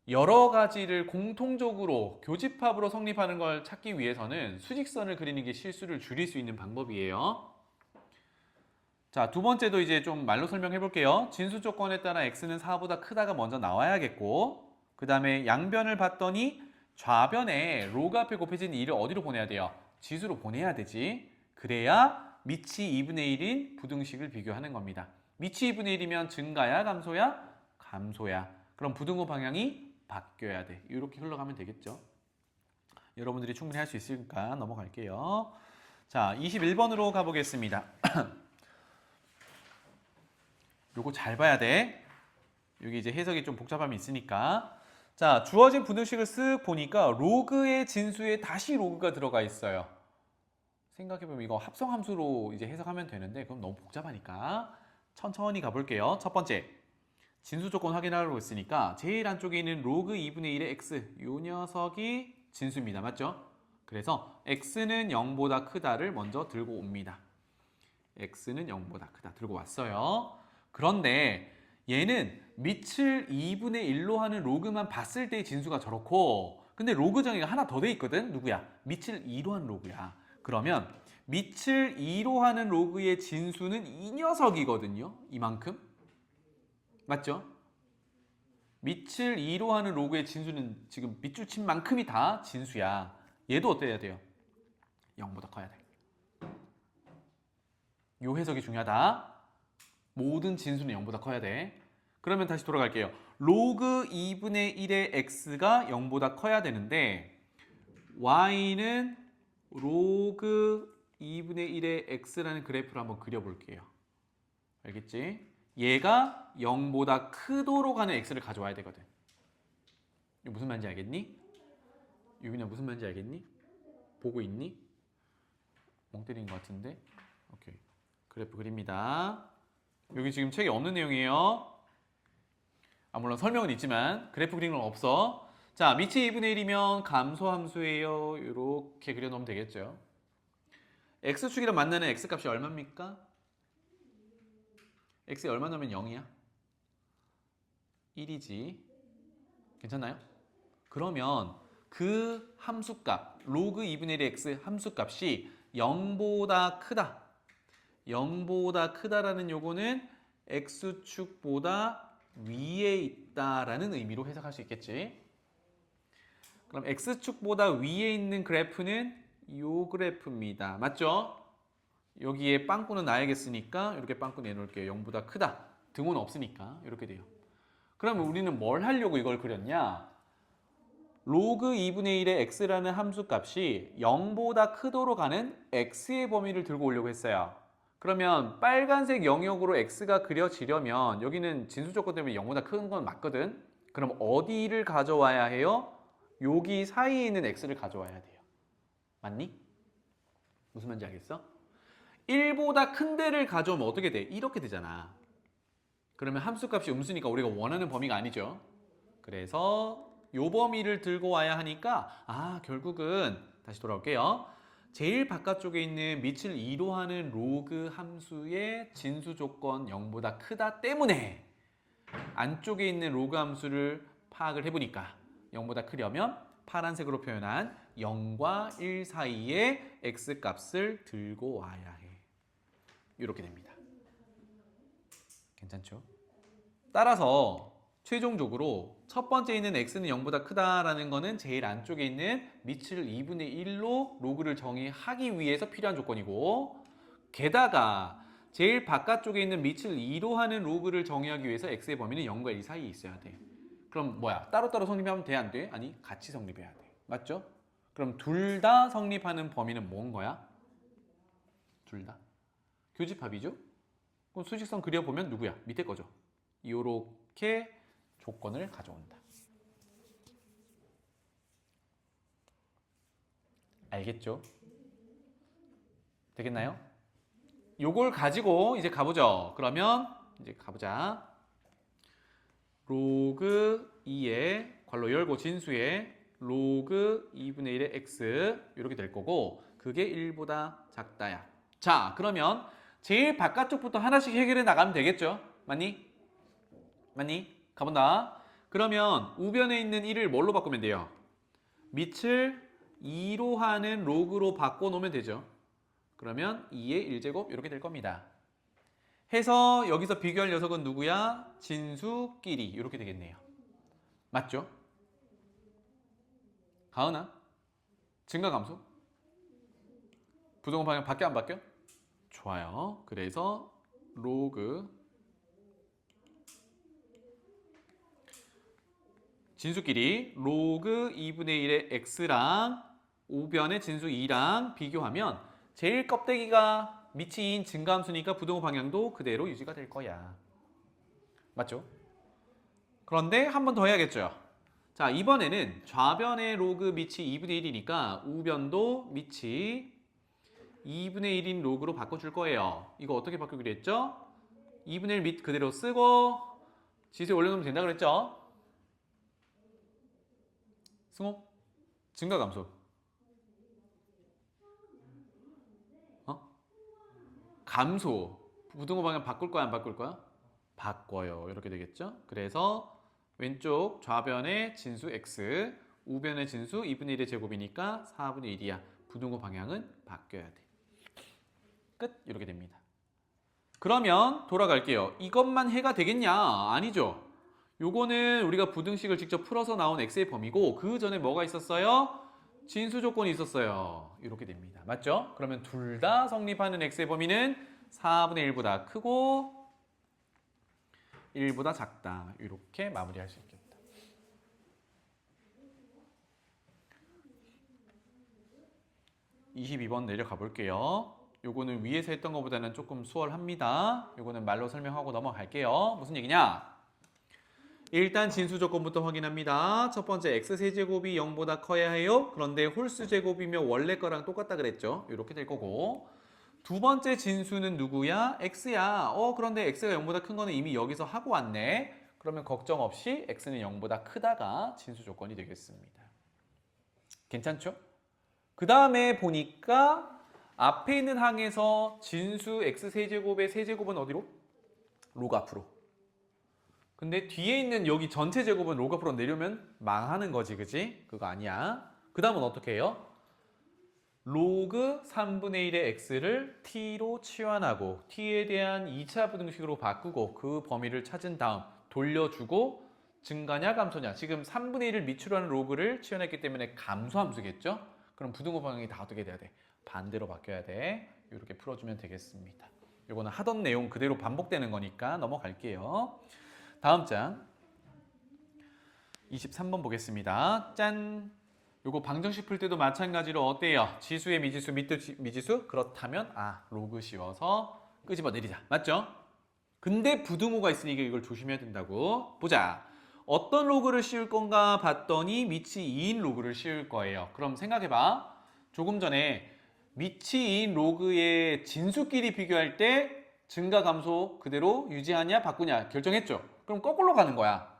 여러 가지를 공통적으로 교집합으로 성립하는 걸 찾기 위해서는 수직선을 그리는 게 실수를 줄일 수 있는 방법이에요. 자, 두 번째도 이제 좀 말로 설명해 볼게요. 진수 조건에 따라 x는 4보다 크다가 먼저 나와야겠고 그 다음에 양변을 봤더니 좌변에 로그 앞에 곱해진 2를 어디로 보내야 돼요? 지수로 보내야 되지. 그래야 밑이 2분의 1인 부등식을 비교하는 겁니다. 밑이 2분의 1이면 증가야 감소야? 감소야. 그럼 부등호 방향이 바뀌어야 돼. 이렇게 흘러가면 되겠죠. 여러분들이 충분히 할 수 있으니까 넘어갈게요. 자, 21번으로 가보겠습니다. 요거 잘 봐야 돼. 여기 이제 해석이 좀 복잡함이 있으니까. 자, 주어진 부등식을 쓱 보니까 로그의 진수에 다시 로그가 들어가 있어요. 생각해보면 이거 합성함수로 이제 해석하면 되는데 그럼 너무 복잡하니까 천천히 가볼게요. 첫 번째, 진수 조건 확인하려고 했으니까 제일 안쪽에 있는 로그 2분의 1의 x 요 녀석이 진수입니다. 맞죠? 그래서 x는 0보다 크다를 먼저 들고 옵니다. x는 0보다 크다 들고 왔어요. 그런데 얘는 밑을 2분의 1로 하는 로그만 봤을 때의 진수가 저렇고 근데 로그 정의가 하나 더 돼 있거든? 누구야? 밑을 2로 하는 로그야. 그러면 밑을 2로 하는 로그의 진수는 이 녀석이거든요. 이만큼. 맞죠? 밑을 2로 하는 로그의 진수는 지금 밑줄 친 만큼이 다 진수야. 얘도 어때야 돼요? 0보다 커야 돼. 요 해석이 중요하다. 모든 진수는 0보다 커야 돼. 그러면 다시 돌아갈게요. 로그 2분의 1의 x가 0보다 커야 되는데 y는 로그 2분의 1의 x라는 그래프를 한번 그려볼게요. 알겠지? 얘가 0보다 크도록 하는 x를 가져와야 되거든. 이거 무슨 말인지 알겠니? 유빈아 무슨 말인지 알겠니? 보고 있니? 멍 때리는 것 같은데? 오케이. 그래프 그립니다. 여기 지금 책에 없는 내용이에요. 물론 설명은 있지만 그래프 그리는 건 없어. 자, 밑이 2분의 1이면 감소함수예요. 이렇게 그려놓으면 되겠죠. x축이랑 만나는 x값이 얼마입니까? x에 얼마 넣으면 0이야? 1이지. 괜찮나요? 그러면 그 함수값, 로그 2분의 1의 x 함수값이 0보다 크다. 0보다 크다라는 요거는 x축보다 위에 있다라는 의미로 해석할 수 있겠지. 그럼 x축보다 위에 있는 그래프는 이 그래프입니다. 맞죠? 여기에 빵꾸는 나야겠으니까 이렇게 빵꾸 내놓을게요. 0보다 크다. 등호는 없으니까 이렇게 돼요. 그러면 우리는 뭘 하려고 이걸 그렸냐? 로그 2분의 1의 x라는 함수값이 0보다 크도록 가는 x의 범위를 들고 오려고 했어요. 그러면 빨간색 영역으로 x가 그려지려면 여기는 진수 조건 때문에 0보다 큰 건 맞거든. 그럼 어디를 가져와야 해요? 여기 사이에 있는 x를 가져와야 돼요. 맞니? 무슨 말인지 알겠어? 1보다 큰 데를 가져오면 어떻게 돼? 이렇게 되잖아. 그러면 함수값이 음수니까 우리가 원하는 범위가 아니죠. 그래서 요 범위를 들고 와야 하니까 결국은 다시 돌아올게요. 제일 바깥쪽에 있는 밑을 2로 하는 로그 함수의 진수 조건 0보다 크다 때문에 안쪽에 있는 로그 함수를 파악을 해보니까 0보다 크려면 파란색으로 표현한 0과 1 사이에 x값을 들고 와야 해. 이렇게 됩니다. 괜찮죠? 따라서 최종적으로 첫 번째 있는 x는 0보다 크다라는 거는 제일 안쪽에 있는 밑을 2분의 1로 로그를 정의하기 위해서 필요한 조건이고, 게다가 제일 바깥쪽에 있는 밑을 2로 하는 로그를 정의하기 위해서 x의 범위는 0과 1 사이에 있어야 돼. 그럼 뭐야? 따로따로 성립하면 돼? 안 돼? 아니, 같이 성립해야 돼. 맞죠? 그럼 둘 다 성립하는 범위는 뭔 거야? 둘 다 교집합이죠? 그럼 수직선 그려보면 누구야? 밑에 거죠. 이렇게 조건을 가져온다. 알겠죠? 되겠나요? 요걸 가지고 이제 가보죠. 그러면 이제 가보자. 로그 2의 괄호 열고 진수의 로그 2분의 1의 x 이렇게 될 거고, 그게 1보다 작다야. 자, 그러면 제일 바깥쪽부터 하나씩 해결해 나가면 되겠죠? 맞니? 맞니? 가본다. 그러면 우변에 있는 1을 뭘로 바꾸면 돼요? 밑을 2로 하는 로그로 바꿔놓으면 되죠. 그러면 2의 1제곱 이렇게 될 겁니다. 해서 여기서 비교할 녀석은 누구야? 진수끼리 이렇게 되겠네요. 맞죠? 가은아? 증가 감소? 부동호 방향 바뀌어 안 바뀌어? 좋아요. 그래서 로그 진수끼리 로그 2분의 1의 x랑 우변의 진수 2랑 비교하면 제일 껍데기가 밑이 2인 증가함수니까 부동호 방향도 그대로 유지가 될 거야. 맞죠? 그런데 한 번 더 해야겠죠. 자, 이번에는 좌변의 로그 밑이 2분의 1이니까 우변도 밑이 2분의 1인 로그로 바꿔줄 거예요. 이거 어떻게 바꾸기로 했죠? 2분의 1 밑 그대로 쓰고 지수에 올려놓으면 된다 그랬죠? 승호? 증가 감소. 감소. 부등호 방향 바꿀 거야 안 바꿀 거야? 바꿔요. 이렇게 되겠죠? 그래서 왼쪽 좌변의 진수 x, 우변의 진수 2분의 1의 제곱이니까 4분의 1이야. 부등호 방향은 바뀌어야 돼. 끝. 이렇게 됩니다. 그러면 돌아갈게요. 이것만 해가 되겠냐? 아니죠. 요거는 우리가 부등식을 직접 풀어서 나온 x의 범위고, 그 전에 뭐가 있었어요? 진수 조건이 있었어요. 이렇게 됩니다. 맞죠? 그러면 둘 다 성립하는 x의 범위는 4분의 1보다 크고 1보다 작다. 이렇게 마무리할 수 있겠다. (22번) 내려가 볼게요. 요거는 위에서 했던 것보다는 조금 수월합니다. 요거는 말로 설명하고 넘어갈게요. 무슨 얘기냐? 일단 진수 조건부터 확인합니다. 첫 번째 x세제곱이 0보다 커야 해요. 그런데 홀수 제곱이면 원래 거랑 똑같다 그랬죠. 이렇게 될 거고, 두 번째 진수는 누구야? x야. 그런데 x가 0보다 큰 거는 이미 여기서 하고 왔네. 그러면 걱정 없이 x는 0보다 크다가 진수 조건이 되겠습니다. 괜찮죠? 그 다음에 보니까 앞에 있는 항에서 진수 x세제곱의 세제곱은 어디로? 로그 앞으로. 근데 뒤에 있는 여기 전체 제곱은 로그 앞으로 내려면 망하는 거지, 그지? 그거 아니야. 그 다음은 어떻게 해요? 로그 3분의 1의 x를 t로 치환하고 t에 대한 2차 부등식으로 바꾸고 그 범위를 찾은 다음 돌려주고 증가냐 감소냐. 지금 3분의 1을 밑으로 하는 로그를 치환했기 때문에 감소함수겠죠? 그럼 부등호 방향이 다 어떻게 돼야 돼? 반대로 바뀌어야 돼. 이렇게 풀어주면 되겠습니다. 이거는 하던 내용 그대로 반복되는 거니까 넘어갈게요. 다음 장 23번 보겠습니다. 짠! 요거 방정식 풀 때도 마찬가지로 어때요? 지수의 미지수, 미지수? 그렇다면 로그 씌워서 끄집어 내리자. 맞죠? 근데 부등호가 있으니까 이걸 조심해야 된다고. 보자. 어떤 로그를 씌울 건가 봤더니 밑이 2인 로그를 씌울 거예요. 그럼 생각해봐. 조금 전에 밑이 2인 로그의 진수끼리 비교할 때 증가 감소 그대로 유지하냐 바꾸냐 결정했죠. 그럼 거꾸로 가는 거야.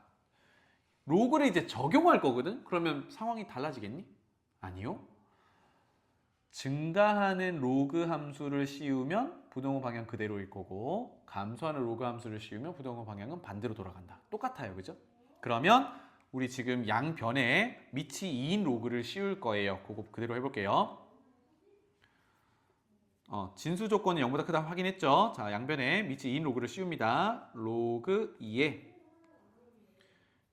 로그를 이제 적용할 거거든? 그러면 상황이 달라지겠니? 아니요. 증가하는 로그 함수를 씌우면 부등호 방향 그대로일 거고 감소하는 로그 함수를 씌우면 부등호 방향은 반대로 돌아간다. 똑같아요. 그죠? 그러면 우리 지금 양변에 밑이 2인 로그를 씌울 거예요. 그거 그대로 해볼게요. 진수 조건이 0보다 크다 확인했죠? 자, 양변에 밑이 2인 로그를 씌웁니다. 로그 2에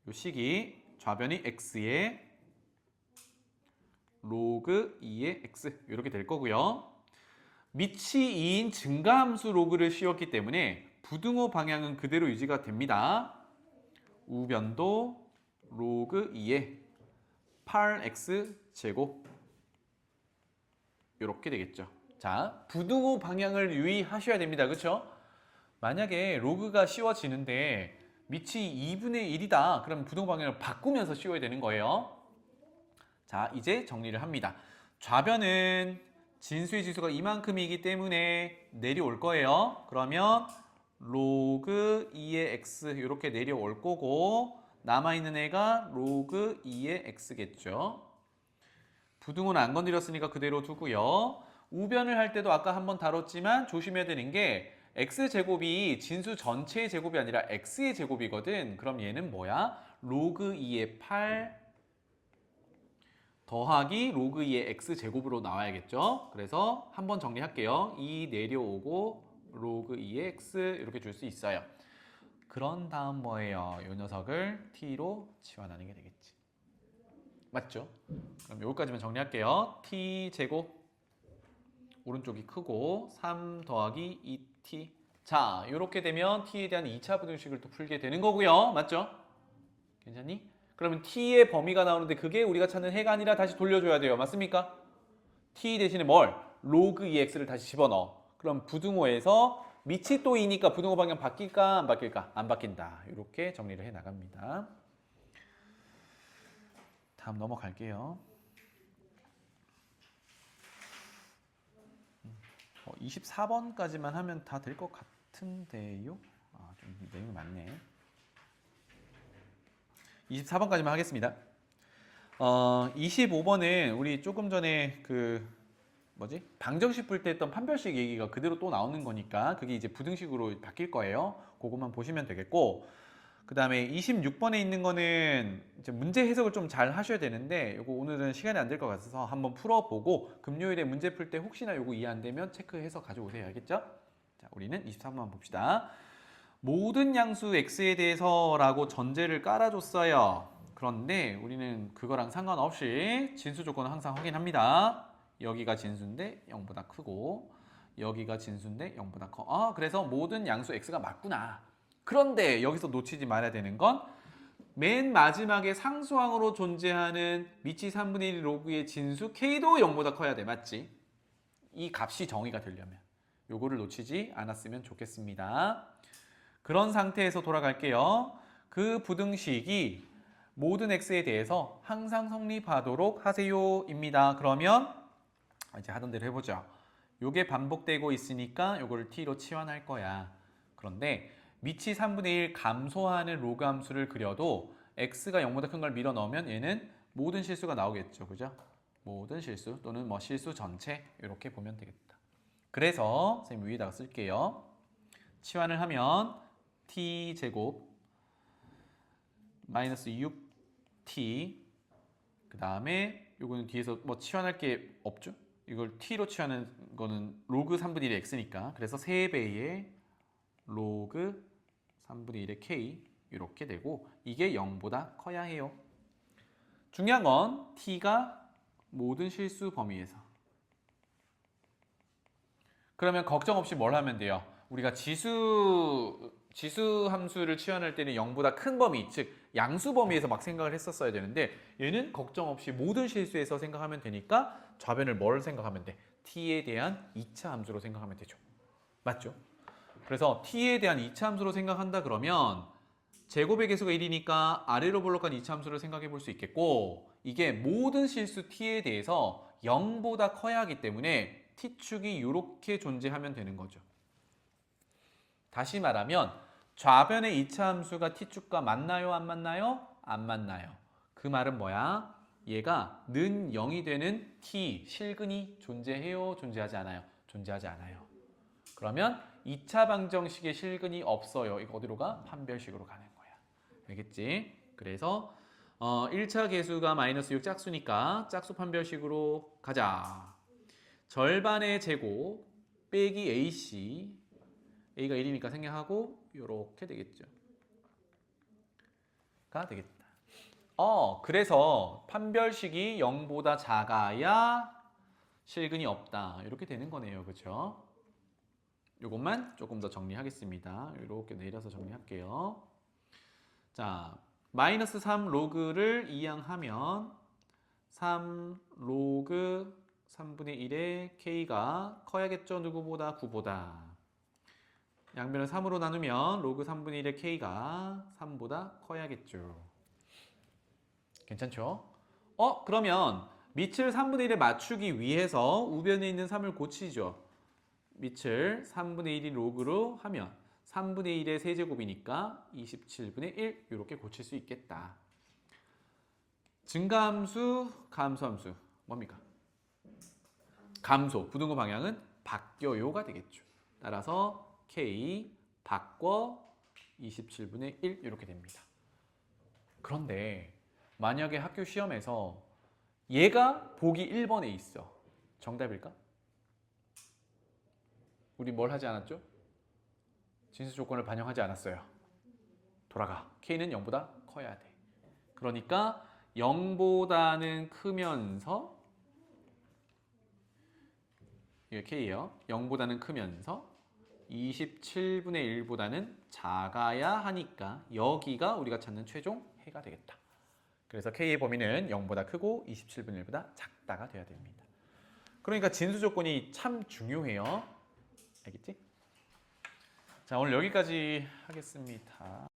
요 식이 좌변이 x에 로그 2의 x 이렇게 될 거고요. 밑이 2인 증가함수 로그를 씌웠기 때문에 부등호 방향은 그대로 유지가 됩니다. 우변도 로그 2의 8x 제곱 이렇게 되겠죠. 자, 부등호 방향을 유의하셔야 됩니다. 그렇죠? 만약에 로그가 씌워지는데 밑이 2분의 1이다. 그럼 부등호 방향을 바꾸면서 씌워야 되는 거예요. 자, 이제 정리를 합니다. 좌변은 진수의 지수가 이만큼이기 때문에 내려올 거예요. 그러면 로그 2의 x 이렇게 내려올 거고 남아있는 애가 로그 2의 x겠죠. 부등호는 안 건드렸으니까 그대로 두고요. 우변을 할 때도 아까 한번 다뤘지만 조심해야 되는 게 x제곱이 진수 전체의 제곱이 아니라 x의 제곱이거든. 그럼 얘는 뭐야? 로그 2의 8 더하기 로그 2의 x제곱으로 나와야겠죠. 그래서 한번 정리할게요. 2 내려오고 로그 2의 x 이렇게 줄 수 있어요. 그런 다음 뭐예요? 이 녀석을 t로 치환하는 게 되겠지. 맞죠? 그럼 여기까지만 정리할게요. t제곱 오른쪽이 크고 3 더하기 2t. 자, 이렇게 되면 t에 대한 2차 부등식을 또 풀게 되는 거고요. 맞죠? 괜찮니? 그러면 t의 범위가 나오는데 그게 우리가 찾는 해가 아니라 다시 돌려줘야 돼요. 맞습니까? t 대신에 뭘? 로그 2x를 다시 집어넣어. 그럼 부등호에서 밑이 또 2니까 부등호 방향 바뀔까 안 바뀔까? 안 바뀐다. 이렇게 정리를 해 나갑니다. 다음 넘어갈게요. 24번까지만 하면 다 될 것 같은데요. 좀 내용이 많네. 24번까지만 하겠습니다. 25번은 우리 조금 전에 방정식 풀 때 했던 판별식 얘기가 그대로 또 나오는 거니까 그게 이제 부등식으로 바뀔 거예요. 그것만 보시면 되겠고, 그 다음에 26번에 있는 거는 이제 문제 해석을 좀 잘 하셔야 되는데 요거 오늘은 시간이 안 될 것 같아서 한번 풀어보고 금요일에 문제 풀 때 혹시나 요거 이해 안 되면 체크해서 가져오세요. 알겠죠? 자, 우리는 23번 봅시다. 모든 양수 x에 대해서라고 전제를 깔아줬어요. 그런데 우리는 그거랑 상관없이 진수 조건을 항상 확인합니다. 여기가 진수인데 0보다 크고 여기가 진수인데 0보다 커. 그래서 모든 양수 x가 맞구나. 그런데 여기서 놓치지 말아야 되는 건 맨 마지막에 상수항으로 존재하는 밑이 3분의 1 로그의 진수 k도 0보다 커야 돼. 맞지? 이 값이 정의가 되려면 요거를 놓치지 않았으면 좋겠습니다. 그런 상태에서 돌아갈게요. 그 부등식이 모든 x에 대해서 항상 성립하도록 하세요 입니다. 그러면 이제 하던 대로 해보죠. 요게 반복되고 있으니까 요거를 t로 치환할 거야. 그런데 밑이 3분의 1 감소하는 로그 함수를 그려도 x가 0보다 큰 걸 밀어 넣으면 얘는 모든 실수가 나오겠죠. 그죠? 모든 실수 또는 뭐 실수 전체 이렇게 보면 되겠다. 그래서 선생님 위에다가 쓸게요. 치환을 하면 t제곱 마이너스 6t 그 다음에 요거는 뒤에서 뭐 치환할 게 없죠? 이걸 t로 취하는 거는 로그 3분의 1의 x니까 그래서 3배의 로그 3분의 1의 k 이렇게 되고 이게 0보다 커야 해요. 중요한 건 t가 모든 실수 범위에서. 그러면 걱정 없이 뭘 하면 돼요? 우리가 지수 함수를 취환할 때는 0보다 큰 범위, 즉 양수 범위에서 막 생각을 했었어야 되는데 얘는 걱정 없이 모든 실수에서 생각하면 되니까 좌변을 뭘 생각하면 돼? t에 대한 2차 함수로 생각하면 되죠. 맞죠? 그래서 t에 대한 2차 함수로 생각한다 그러면 제곱의 개수가 1이니까 아래로 볼록한 2차 함수를 생각해 볼 수 있겠고 이게 모든 실수 t에 대해서 0보다 커야 하기 때문에 t축이 이렇게 존재하면 되는 거죠. 다시 말하면 좌변의 2차 함수가 t축과 맞나요? 안 맞나요? 안 맞나요. 그 말은 뭐야? 얘가 는 0이 되는 t, 실근이 존재해요? 존재하지 않아요? 존재하지 않아요. 그러면 2차 방정식의 실근이 없어요. 이거 어디로 가? 판별식으로 가는 거야. 알겠지? 그래서 1차 개수가 마이너스 6 짝수니까 짝수 판별식으로 가자. 절반의 제곱 빼기 ac a가 1이니까 생략하고 이렇게 되겠죠. 가 되겠다. 그래서 판별식이 0보다 작아야 실근이 없다. 이렇게 되는 거네요. 그렇죠? 이것만 조금 더 정리하겠습니다. 이렇게 내려서 정리할게요. 자, 마이너스 3 로그를 이항하면 3 로그 3분의 1의 k가 커야겠죠? 누구보다? 9보다. 양변을 3으로 나누면 로그 3분의 1의 k가 3보다 커야겠죠. 괜찮죠? 그러면 밑을 3분의 1에 맞추기 위해서 우변에 있는 3을 고치죠. 밑을 3분의 1이 로그로 하면 3분의 1의 세제곱이니까 27분의 1 이렇게 고칠 수 있겠다. 증가함수, 감소함수 뭡니까? 감소, 부등호 방향은 바뀌어요가 되겠죠. 따라서 K 바꿔 27분의 1 이렇게 됩니다. 그런데 만약에 학교 시험에서 얘가 보기 1번에 있어. 정답일까? 우리 뭘 하지 않았죠? 진수 조건을 반영하지 않았어요. 돌아가. K는 0보다 커야 돼. 그러니까 0보다는 크면서 이게 K예요. 0보다는 크면서 27분의 1보다는 작아야 하니까 여기가 우리가 찾는 최종 해가 되겠다. 그래서 K의 범위는 0보다 크고 27분의 1보다 작다가 돼야 됩니다. 그러니까 진수 조건이 참 중요해요. 알겠지? 자, 오늘 여기까지 하겠습니다.